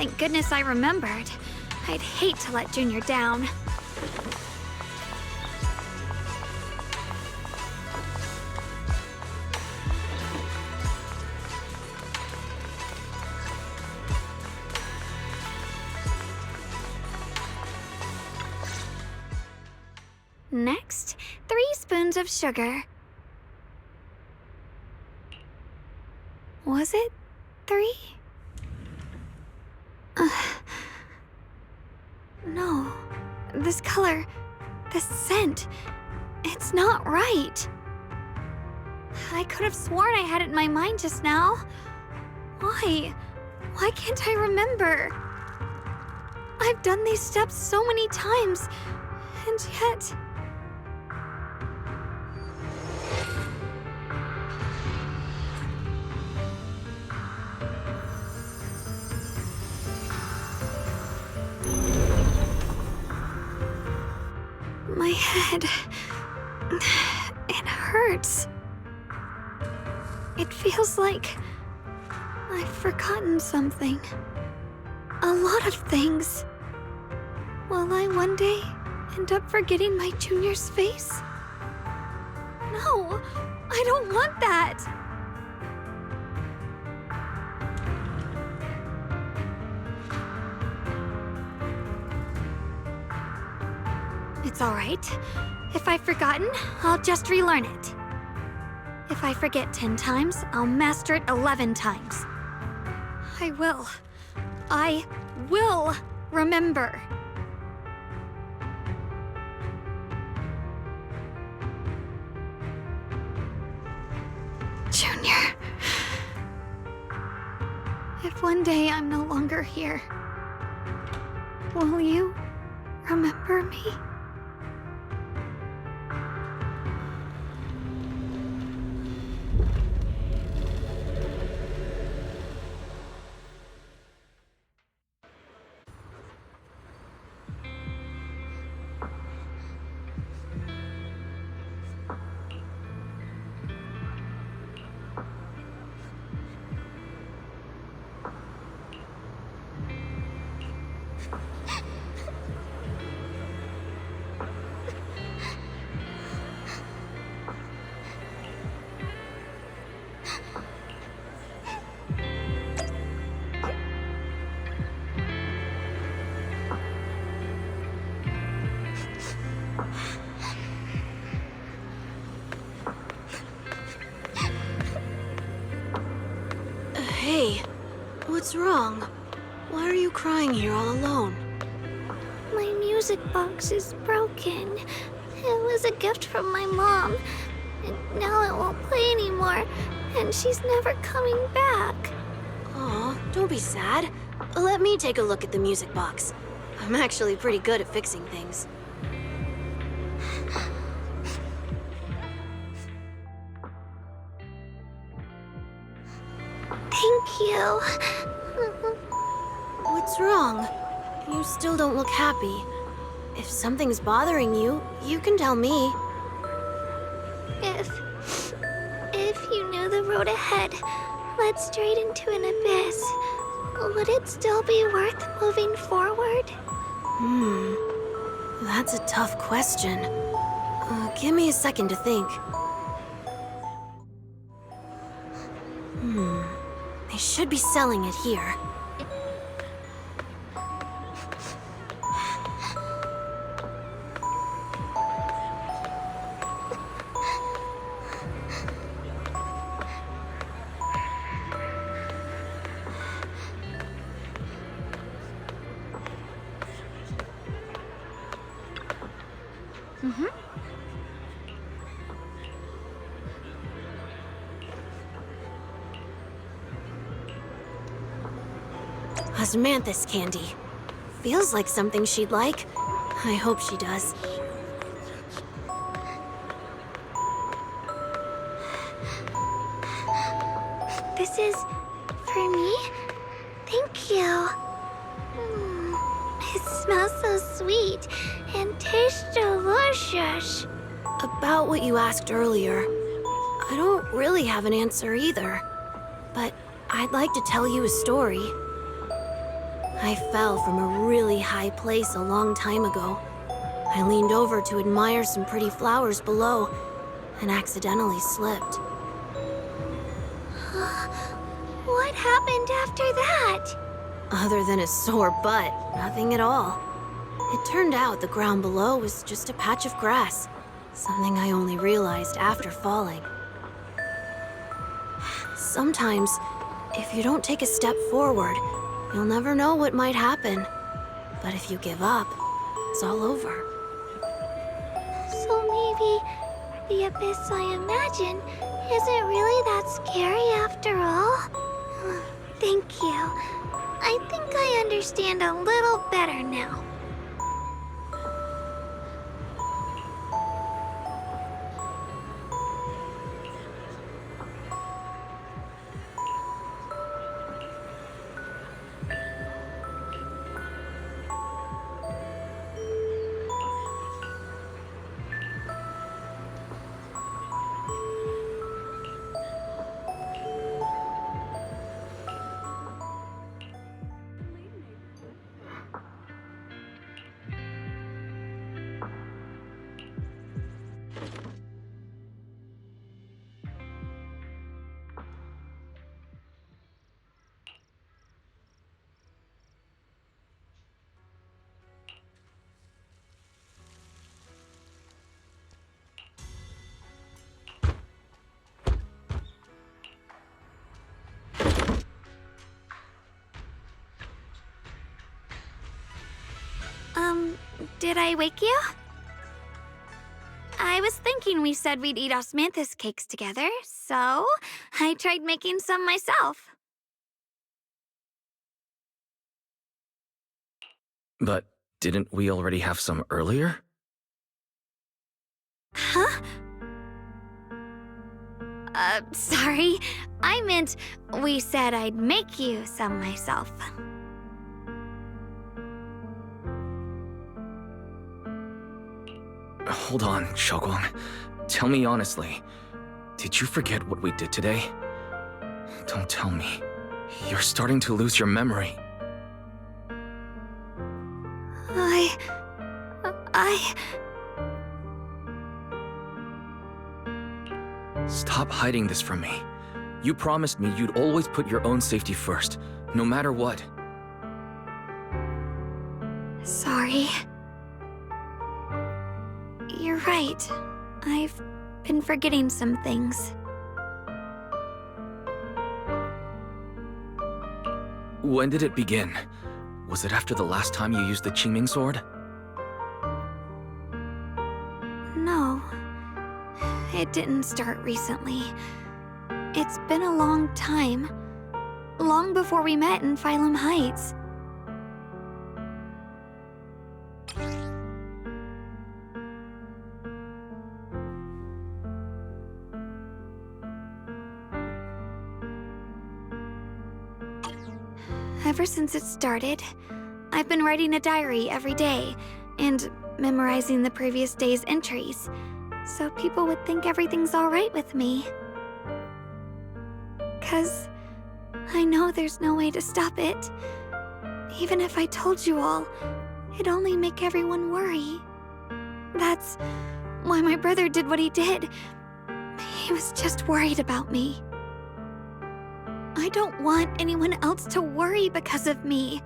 Thank goodness I remembered. I'd hate to let Junior down. Next, 3 spoons of sugar. Was it 3? No. This color, this scent, it's not right. I could have sworn I had it in my mind just now. Why? Why can't I remember? I've done these steps so many times, and yet... My head... it hurts. It feels like... I've forgotten something. A lot of things. Will I one day end up forgetting my Junior's face? No! I don't want that! It's alright. If I've forgotten, I'll just relearn it. If I forget 10 times, I'll master it 11 times. I will remember. Junior. If one day I'm no longer here, will you remember me? Hey, what's wrong? Why are you crying here all alone? My music box is broken. It was a gift from my mom. And now it won't play anymore. And she's never coming back. Aw, don't be sad. Let me take a look at the music box. I'm actually pretty good at fixing things. Thank you. What's wrong? You still don't look happy. If something's bothering you, you can tell me. If you knew the road ahead led straight into an abyss, would it still be worth moving forward? That's a tough question. Give me a second to think. They should be selling it here. Osmanthus candy. Feels like something she'd like. I hope she does. This is for me? Thank you. It smells so sweet and tastes delicious. About what you asked earlier, I don't really have an answer either. But I'd like to tell you a story. I fell from a really high place a long time ago. I leaned over to admire some pretty flowers below, and accidentally slipped. What happened after that? Other than a sore butt, nothing at all. It turned out the ground below was just a patch of grass, something I only realized after falling. Sometimes, if you don't take a step forward, you'll never know what might happen. But if you give up, it's all over. So maybe the abyss I imagine isn't really that scary after all? Thank you. I think I understand a little better now. Did I wake you? I was thinking we said we'd eat osmanthus cakes together, so I tried making some myself. But didn't we already have some earlier? Huh? Sorry. I meant we said I'd make you some myself. Hold on, Shogwang. Tell me honestly, did you forget what we did today? Don't tell me. You're starting to lose your memory. Stop hiding this from me. You promised me you'd always put your own safety first, no matter what. Sorry. You're right. I've been forgetting some things. When did it begin? Was it after the last time you used the Qingming sword? No. It didn't start recently. It's been a long time. Long before we met in Phylum Heights. Ever since it started, I've been writing a diary every day and memorizing the previous day's entries, so people would think everything's all right with me. 'Cause I know there's no way to stop it. Even if I told you all, it'd only make everyone worry. That's why my brother did what he did. He was just worried about me. I don't want anyone else to worry because of me.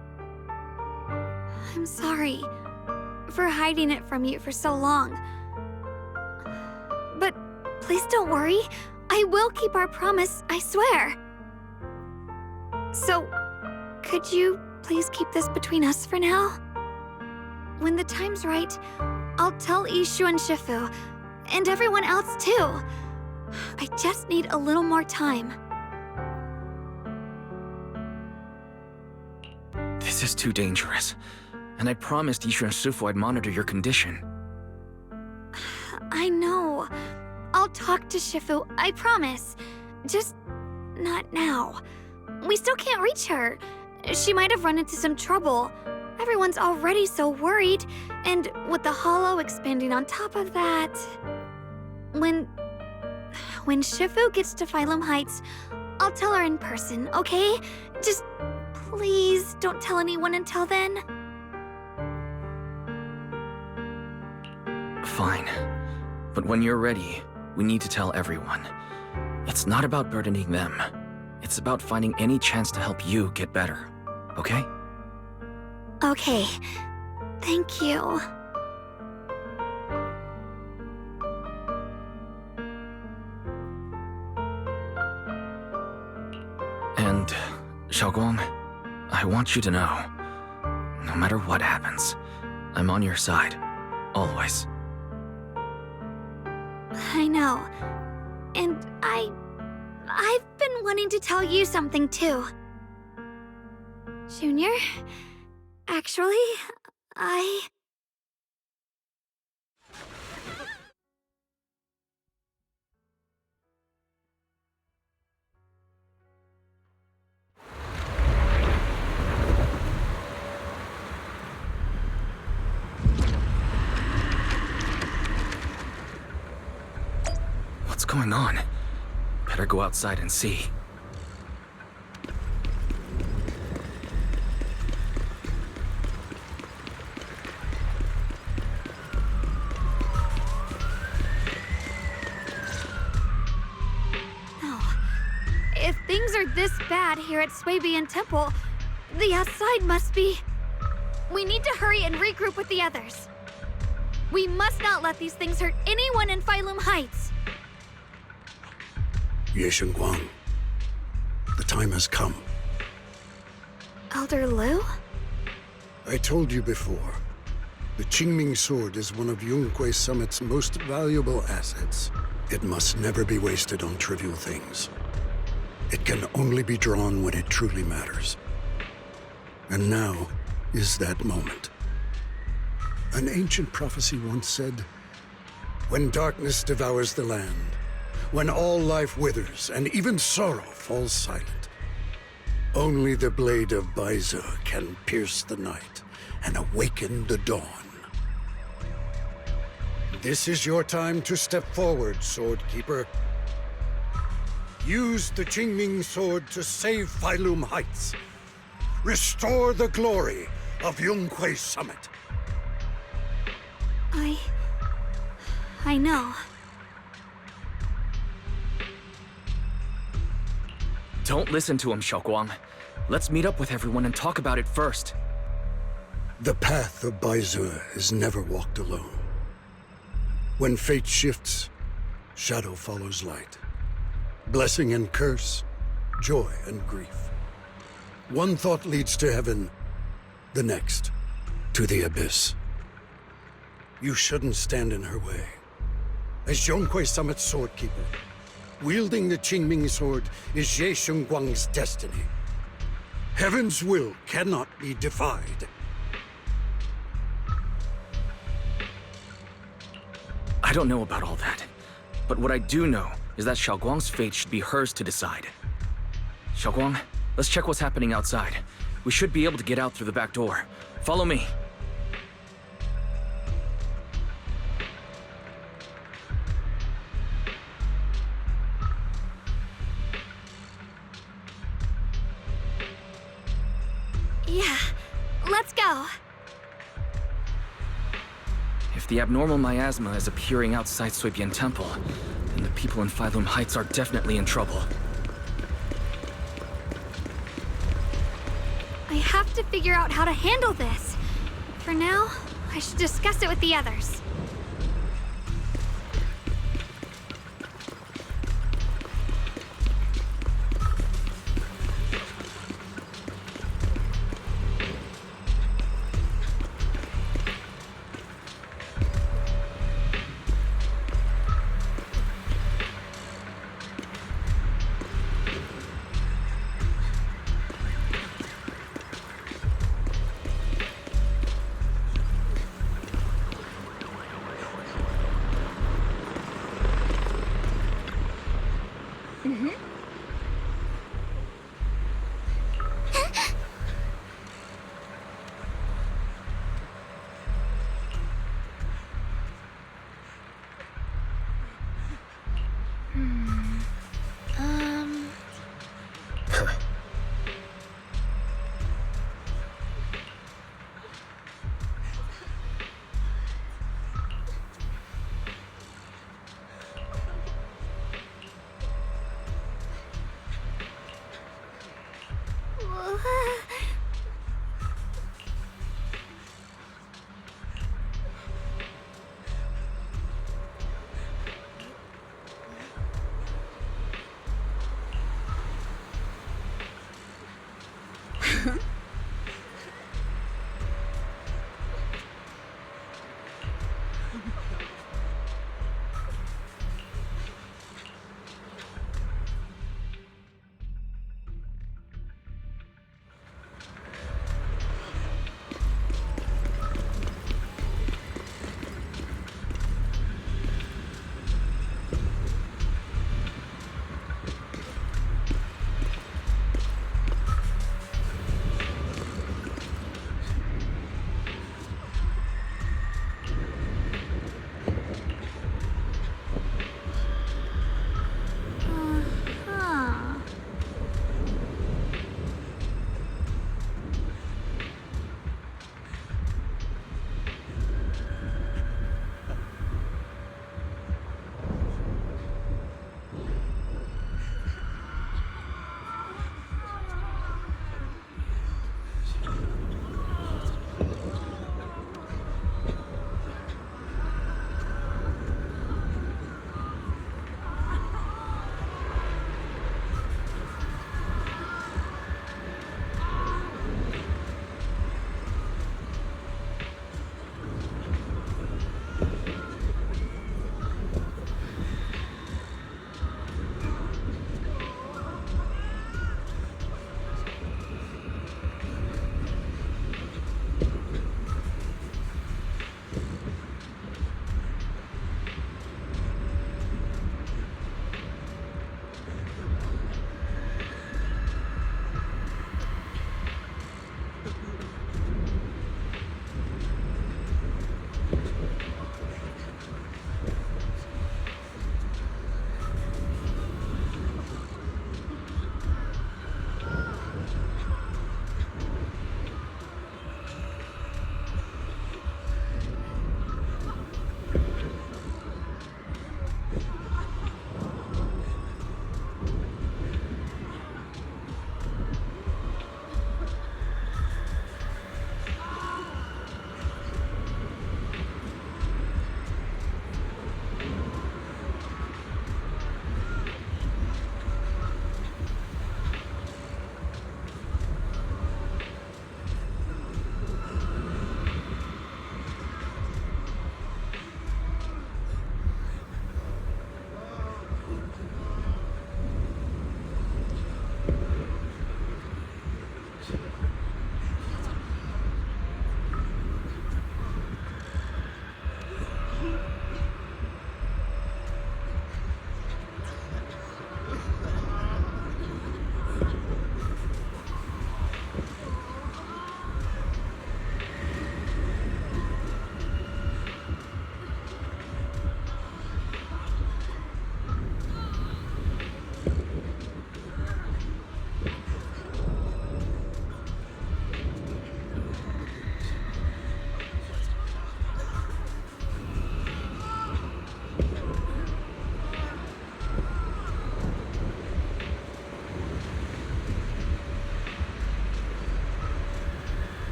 I'm sorry for hiding it from you for so long. But please don't worry. I will keep our promise, I swear. So, could you please keep this between us for now? When the time's right, I'll tell Ishu and Shifu, and everyone else too. I just need a little more time. This is too dangerous. And I promised Ishu and Shifu I'd monitor your condition. I know. I'll talk to Shifu, I promise. Just not now. We still can't reach her. She might have run into some trouble. Everyone's already so worried, and with the hollow expanding on top of that... When Shifu gets to Phylum Heights, I'll tell her in person, okay? Just Please don't tell anyone until then. Fine. But when you're ready, we need to tell everyone. It's not about burdening them. It's about finding any chance to help you get better. Okay? Okay. Thank you. And, Xiaoguang, I want you to know, no matter what happens, I'm on your side. Always. I know. And I've been wanting to tell you something too. Junior, actually, What's going on? Better go outside and see. No. If things are this bad here at Swabian Temple, the outside must be... We need to hurry and regroup with the others. We must not let these things hurt anyone in Phylum Heights. Ye Shengguang, the time has come. Elder Liu? I told you before, the Qingming sword is one of Yonghui Summit's most valuable assets. It must never be wasted on trivial things. It can only be drawn when it truly matters. And now is that moment. An ancient prophecy once said, "When darkness devours the land, when all life withers and even sorrow falls silent, only the blade of Baize can pierce the night and awaken the dawn." This is your time to step forward, Swordkeeper. Use the Qingming sword to save Phylum Heights. Restore the glory of Yonghui Summit. I know. Don't listen to him, Xiaoguang. Let's meet up with everyone and talk about it first. The path of Baize is never walked alone. When fate shifts, shadow follows light. Blessing and curse, joy and grief. One thought leads to heaven, the next to the abyss. You shouldn't stand in her way. As Yonghui Summit's swordkeeper, wielding the Qingming sword is Ye Shengguang's destiny. Heaven's will cannot be defied. I don't know about all that, but what I do know is that Xiaoguang's fate should be hers to decide. Xiaoguang, let's check what's happening outside. We should be able to get out through the back door. Follow me. Yeah, let's go. If the abnormal miasma is appearing outside Swabian Temple, then the people in Phylum Heights are definitely in trouble. I have to figure out how to handle this. For now, I should discuss it with the others.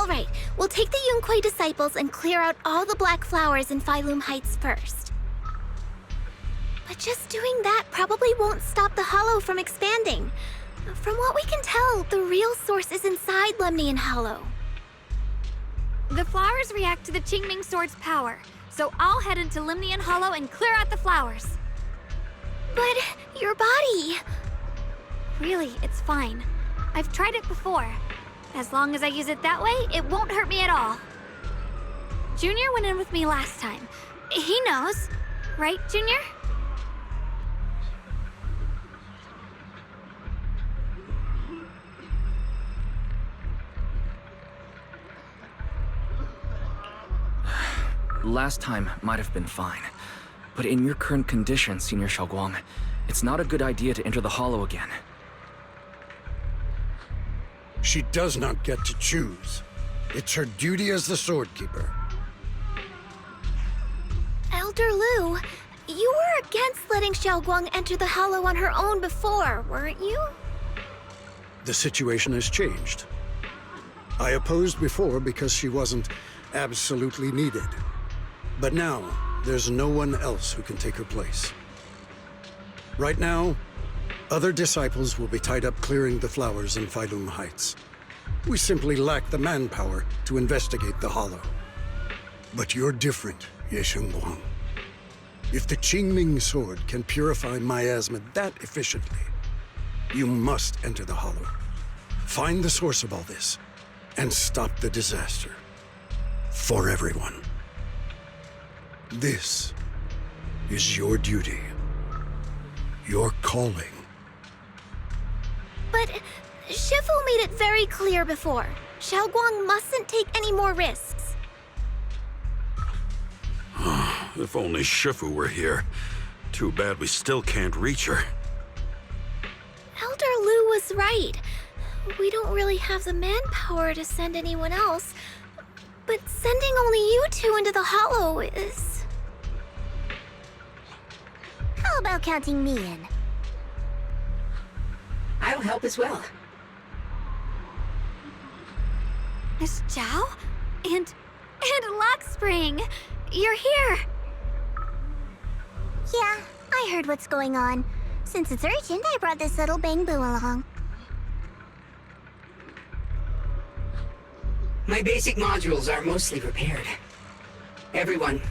All right, we'll take the Yunquei disciples and clear out all the black flowers in Phylum Heights first. But just doing that probably won't stop the Hollow from expanding. From what we can tell, the real source is inside Lemnian Hollow. The flowers react to the Qingming Sword's power, so I'll head into Lemnian Hollow and clear out the flowers. But your body... Really, it's fine. I've tried it before. As long as I use it that way, it won't hurt me at all. Junior went in with me last time. He knows. Right, Junior? Last time might have been fine. But in your current condition, Senior Xiaoguang, it's not a good idea to enter the Hollow again. She does not get to choose. It's her duty as the Sword Keeper. Elder Lu, you were against letting Xiaoguang enter the Hollow on her own before, weren't you? The situation has changed. I opposed before because she wasn't absolutely needed. But now, there's no one else who can take her place. Right now, other disciples will be tied up clearing the flowers in Phylum Heights. We simply lack the manpower to investigate the Hollow. But you're different, Ye Shengguang. If the Qingming Sword can purify miasma that efficiently, you must enter the Hollow. Find the source of all this, and stop the disaster. For everyone. This is your duty. Your calling. But Shifu made it very clear before. Xiaoguang mustn't take any more risks. If only Shifu were here. Too bad we still can't reach her. Elder Lu was right. We don't really have the manpower to send anyone else. But sending only you two into the Hollow is... How about counting me in? I'll help as well. Miss Zhao? And Lockspring! You're here! Yeah, I heard what's going on. Since it's urgent, I brought this little bamboo along. My basic modules are mostly repaired. Everyone,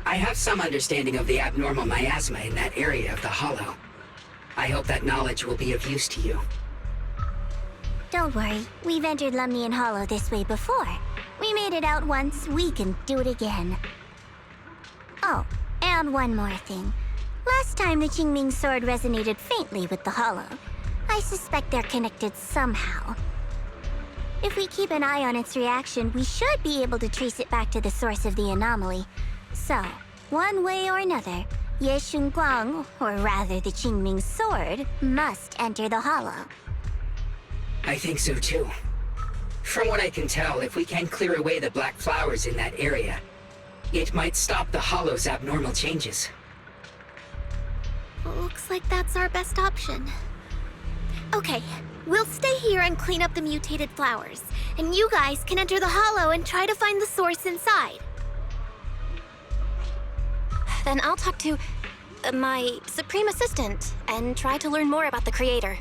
I have some understanding of the abnormal miasma in that area of the Hollow. I hope that knowledge will be of use to you. Don't worry, we've entered Lemnian Hollow this way before. We made it out once, we can do it again. Oh, and one more thing. Last time the Qingming Sword resonated faintly with the Hollow. I suspect they're connected somehow. If we keep an eye on its reaction, we should be able to trace it back to the source of the anomaly. So, one way or another, Ye Shengguang, or rather the Qingming Sword, must enter the Hollow. I think so too. From what I can tell, if we can clear away the black flowers in that area, it might stop the Hollow's abnormal changes. Looks like that's our best option. Okay, we'll stay here and clean up the mutated flowers, and you guys can enter the Hollow and try to find the source inside. Then I'll talk to my Supreme Assistant and try to learn more about the Creator.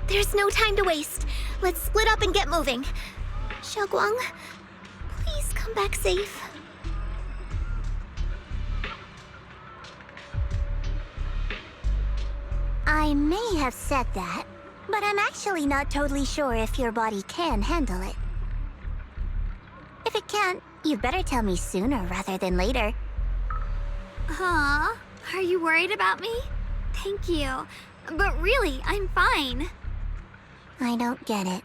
There's no time to waste. Let's split up and get moving. Xiaoguang, please come back safe. I may have said that, but I'm actually not totally sure if your body can handle it. If it can't, you'd better tell me sooner rather than later. Aw, are you worried about me? Thank you. But really, I'm fine. I don't get it.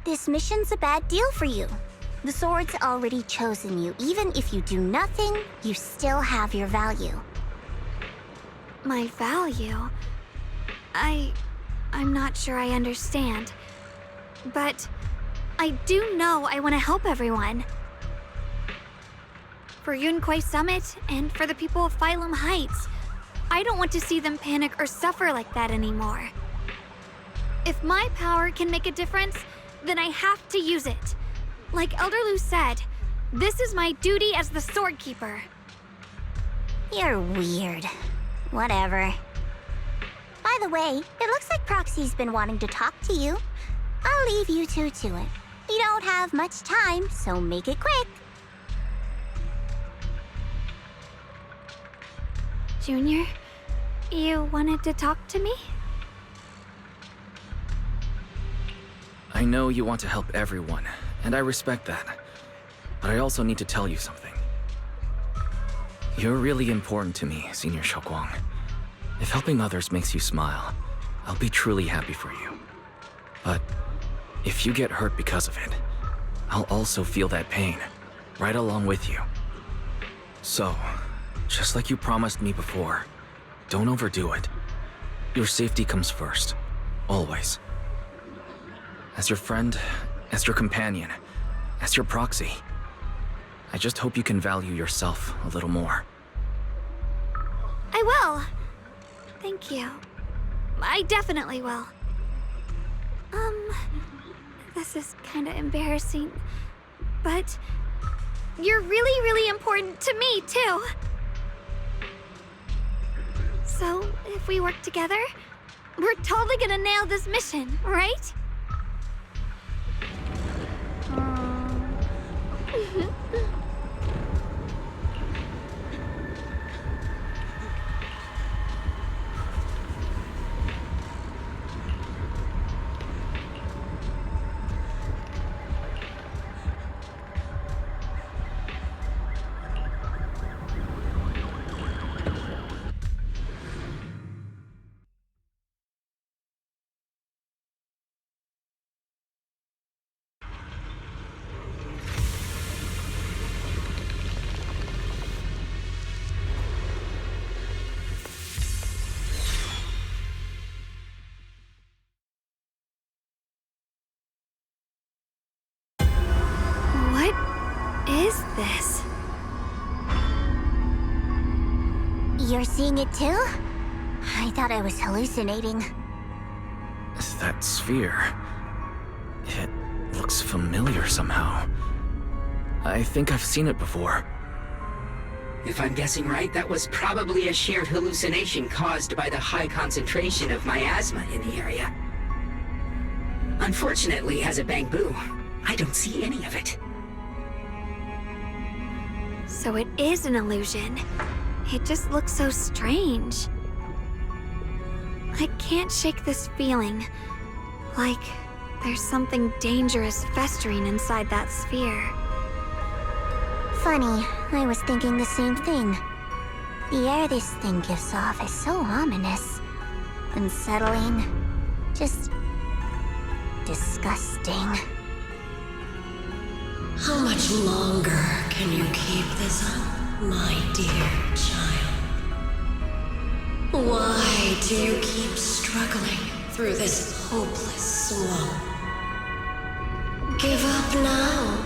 This mission's a bad deal for you. The sword's already chosen you. Even if you do nothing, you still have your value. My value? I'm not sure I understand. But I do know I want to help everyone. For Yunquei Summit and for the people of Phylum Heights. I don't want to see them panic or suffer like that anymore. If my power can make a difference, then I have to use it. Like Elder Lu said, this is my duty as the Sword Keeper. You're weird. Whatever. By the way, it looks like Proxy's been wanting to talk to you. I'll leave you two to it. You don't have much time, so make it quick. Junior, you wanted to talk to me? I know you want to help everyone, and I respect that. But I also need to tell you something. You're really important to me, Senior Xiaoguang. If helping others makes you smile, I'll be truly happy for you. But if you get hurt because of it, I'll also feel that pain, right along with you. So, just like you promised me before, don't overdo it. Your safety comes first, always. As your friend, as your companion, as your proxy, I just hope you can value yourself a little more. I will. Thank you. I definitely will. This is kinda embarrassing, but you're really, really important to me, too. So, if we work together, we're totally gonna nail this mission, right? What is this? You're seeing it too? I thought I was hallucinating. That sphere... it looks familiar somehow. I think I've seen it before. If I'm guessing right, that was probably a shared hallucination caused by the high concentration of miasma in the area. Unfortunately, as a Bangbu, I don't see any of it. So it is an illusion. It just looks so strange. I can't shake this feeling. Like there's something dangerous festering inside that sphere. Funny, I was thinking the same thing. The air this thing gives off is so ominous. Unsettling. Just... disgusting. How much longer can you keep this up, my dear child? Why do you keep struggling through this hopeless swamp? Give up now.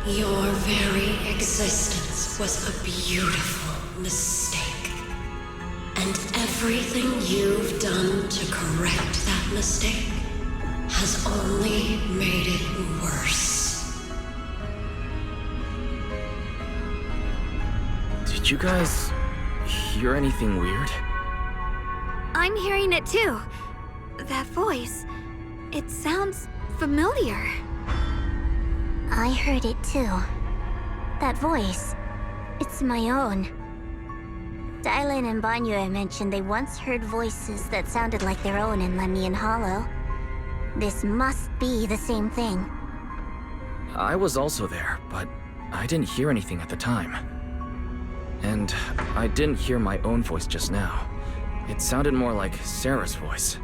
Your very existence was a beautiful mistake. And everything you've done to correct that mistake has only made it worse. Did you guys hear anything weird? I'm hearing it too. That voice. It sounds familiar. I heard it too. That voice. It's my own. Dylan and Banyue mentioned they once heard voices that sounded like their own in Lemian Hollow. This must be the same thing. I was also there, but I didn't hear anything at the time. And I didn't hear my own voice just now. It sounded more like Sarah's voice.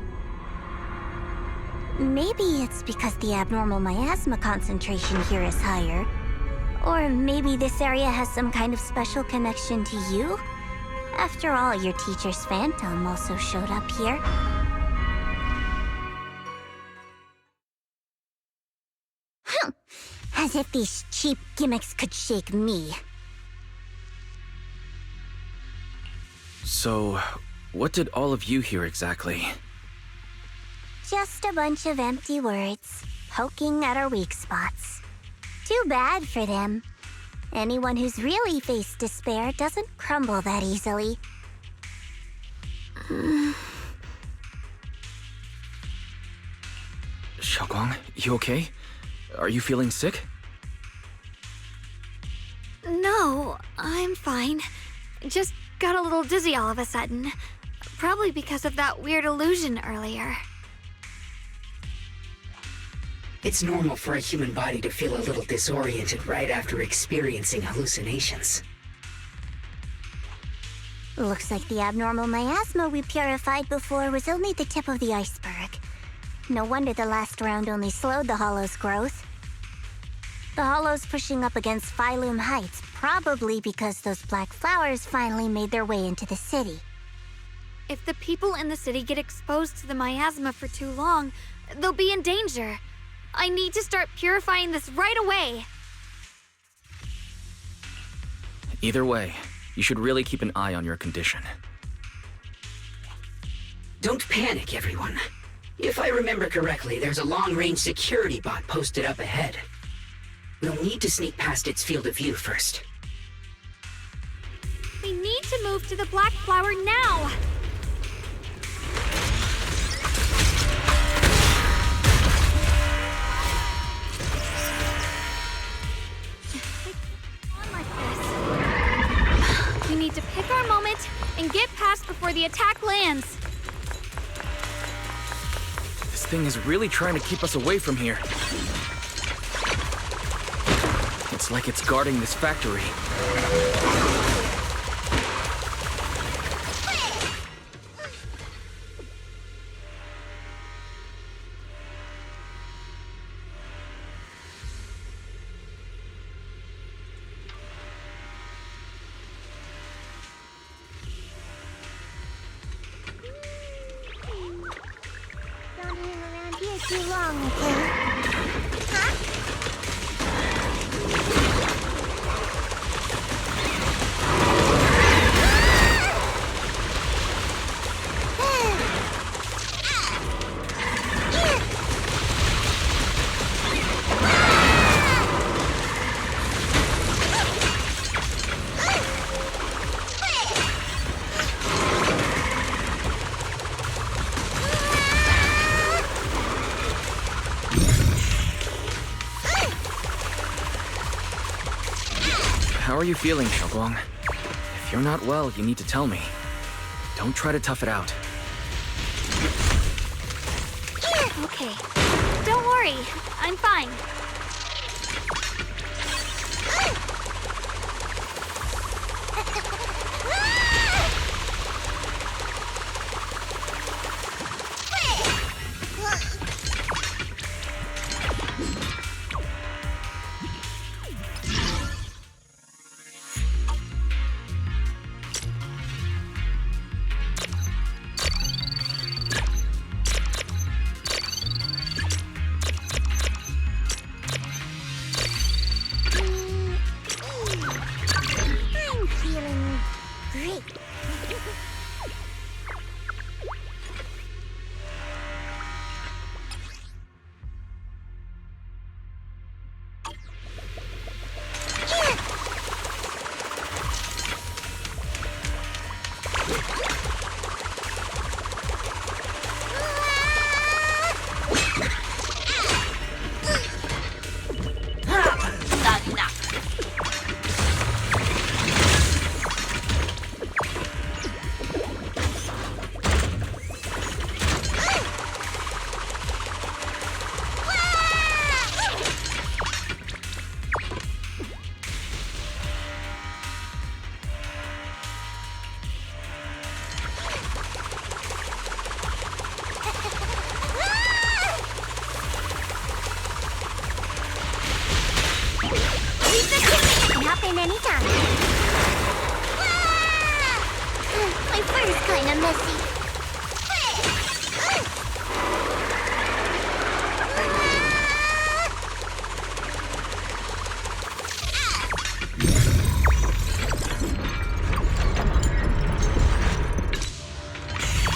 Maybe it's because the abnormal miasma concentration here is higher. Or maybe this area has some kind of special connection to you? After all, your teacher's phantom also showed up here. As if these cheap gimmicks could shake me. So, what did all of you hear exactly? Just a bunch of empty words, poking at our weak spots. Too bad for them. Anyone who's really faced despair doesn't crumble that easily. Xiaoguang, you okay? Are you feeling sick? No, I'm fine. Just got a little dizzy all of a sudden. Probably because of that weird illusion earlier. It's normal for a human body to feel a little disoriented right after experiencing hallucinations. Looks like the abnormal miasma we purified before was only the tip of the iceberg. No wonder the last round only slowed the Hollow's growth. The Hollow's pushing up against Phylum Heights, probably because those black flowers finally made their way into the city. If the people in the city get exposed to the miasma for too long, they'll be in danger. I need to start purifying this right away. Either way, you should really keep an eye on your condition. Don't panic, everyone. If I remember correctly, there's a long-range security bot posted up ahead. We'll need to sneak past its field of view first. We need to move to the black flower now! We need to pick our moment and get past before the attack lands. This thing is really trying to keep us away from here. It's like it's guarding this factory. Don't hang around here too long, okay? Huh? How are you feeling, Xiaoguang? If you're not well, you need to tell me. Don't try to tough it out. Okay. Don't worry. I'm fine. I'm feeling great. Happen anytime. My fur is kinda messy.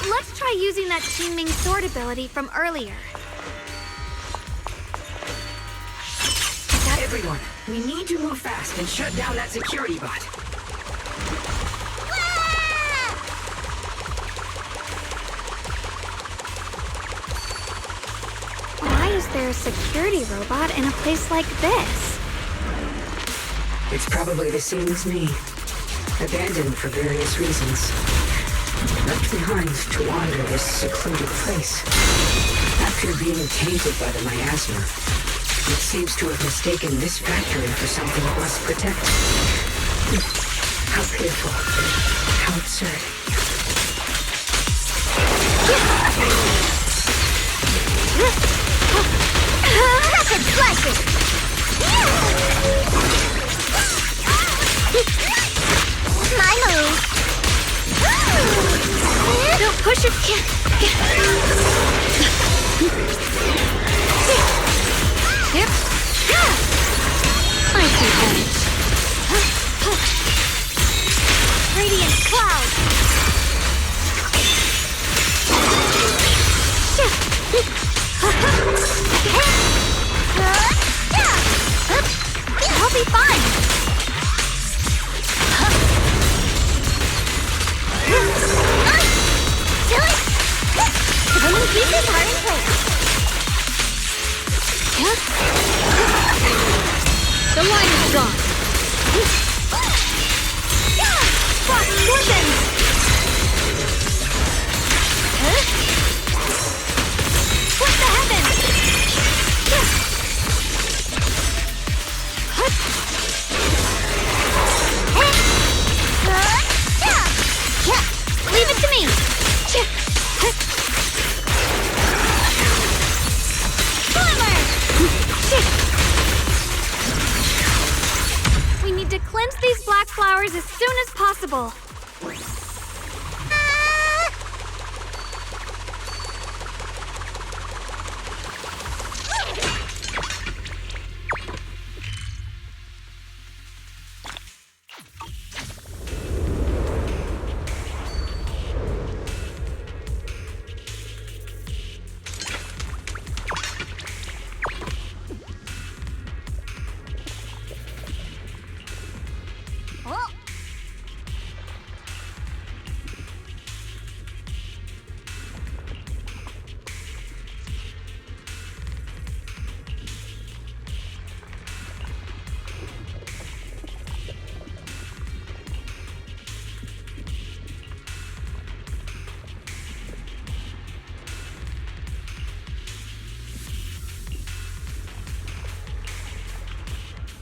Let's try using that teaming sword ability from earlier. Everyone, we need to move fast and shut down that security bot. Why is there a security robot in a place like this? It's probably the same as me. Abandoned for various reasons. Left behind to wander this secluded place. After being tainted by the miasma, it seems to have mistaken this factory for something it must protect. How pitiful. How absurd. Rapid slashes! My move! Don't push it! Yep. I see edge. Radiant cloud. I'll be fine. Silly pieces are in place. The line is gone. Frost poisons! Split the heavens! Leave it to me! We need to cleanse these black flowers as soon as possible.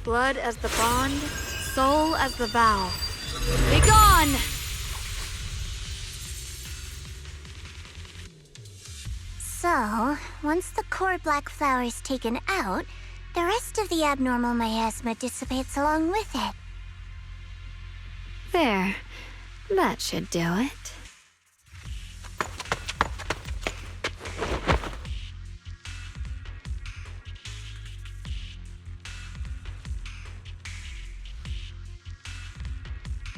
Blood as the bond, soul as the vow. Be gone! So, once the core black flower is taken out, the rest of the abnormal miasma dissipates along with it. There. That should do it.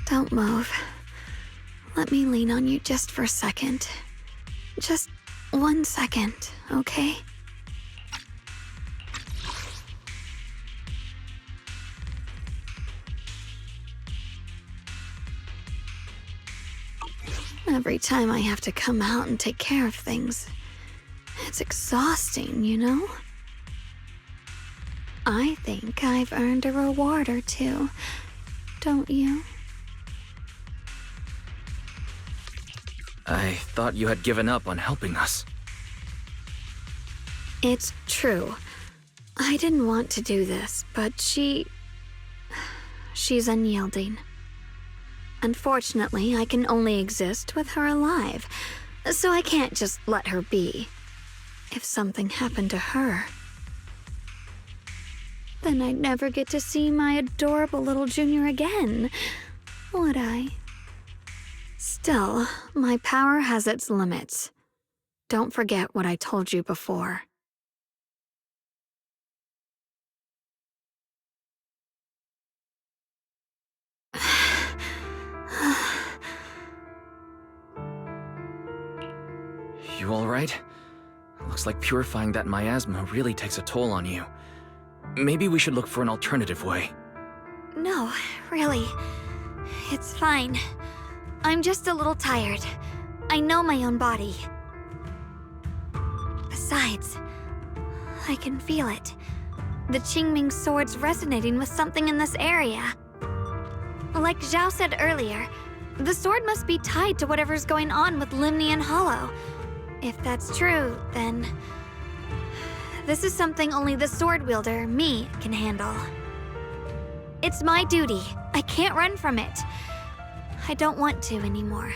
Don't move. Let me lean on you just for a second. Just 1 second, okay? Every time I have to come out and take care of things, it's exhausting, you know? I think I've earned a reward or two, don't you? I thought you had given up on helping us. It's true. I didn't want to do this, but she's unyielding. Unfortunately, I can only exist with her alive, so I can't just let her be. If something happened to her, then I'd never get to see my adorable little junior again, would I? Still, my power has its limits. Don't forget what I told you before. You alright? Looks like purifying that miasma really takes a toll on you. Maybe we should look for an alternative way. No, really. It's fine. I'm just a little tired. I know my own body. Besides, I can feel it. The Qingming sword's resonating with something in this area. Like Zhao said earlier, the sword must be tied to whatever's going on with Limnian Hollow. If that's true, then this is something only the sword wielder, me, can handle. It's my duty. I can't run from it. I don't want to anymore.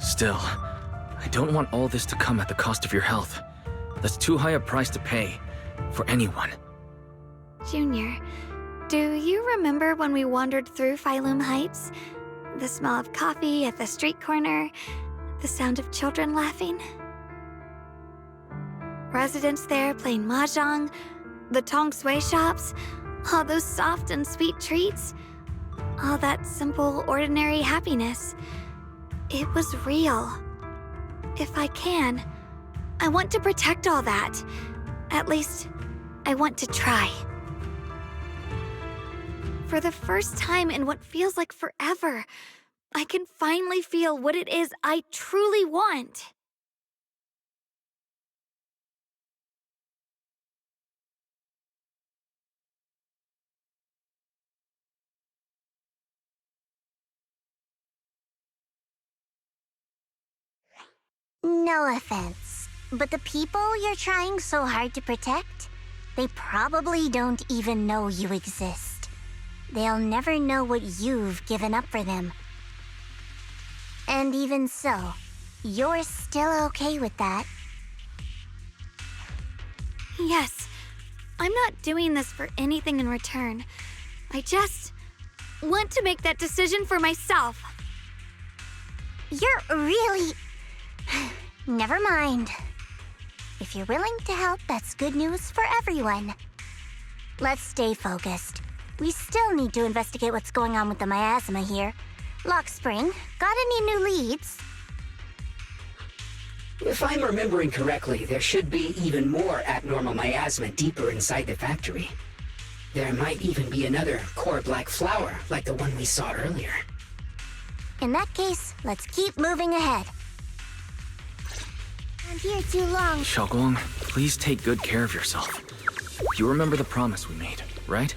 Still, I don't want all this to come at the cost of your health. That's too high a price to pay, for anyone. Junior, do you remember when we wandered through Phylum Heights? The smell of coffee at the street corner, the sound of children laughing? Residents there playing mahjong, the tong sui shops, all those soft and sweet treats, all that simple, ordinary happiness. It was real. If I can, I want to protect all that. At least, I want to try. For the first time in what feels like forever, I can finally feel what it is I truly want. No offense, but the people you're trying so hard to protect, they probably don't even know you exist. They'll never know what you've given up for them. And even so, you're still okay with that. Yes, I'm not doing this for anything in return. I just want to make that decision for myself. You're really... Never mind. If you're willing to help, that's good news for everyone. Let's stay focused. We still need to investigate what's going on with the miasma here. Lockspring, got any new leads? If I'm remembering correctly, there should be even more abnormal miasma deeper inside the factory. There might even be another core black flower, like the one we saw earlier. In that case, let's keep moving ahead. I'm here too long. Xiaoguang, please take good care of yourself. You remember the promise we made, right?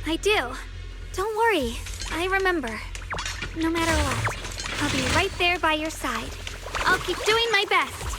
I do. Don't worry, I remember. No matter what, I'll be right there by your side. I'll keep doing my best.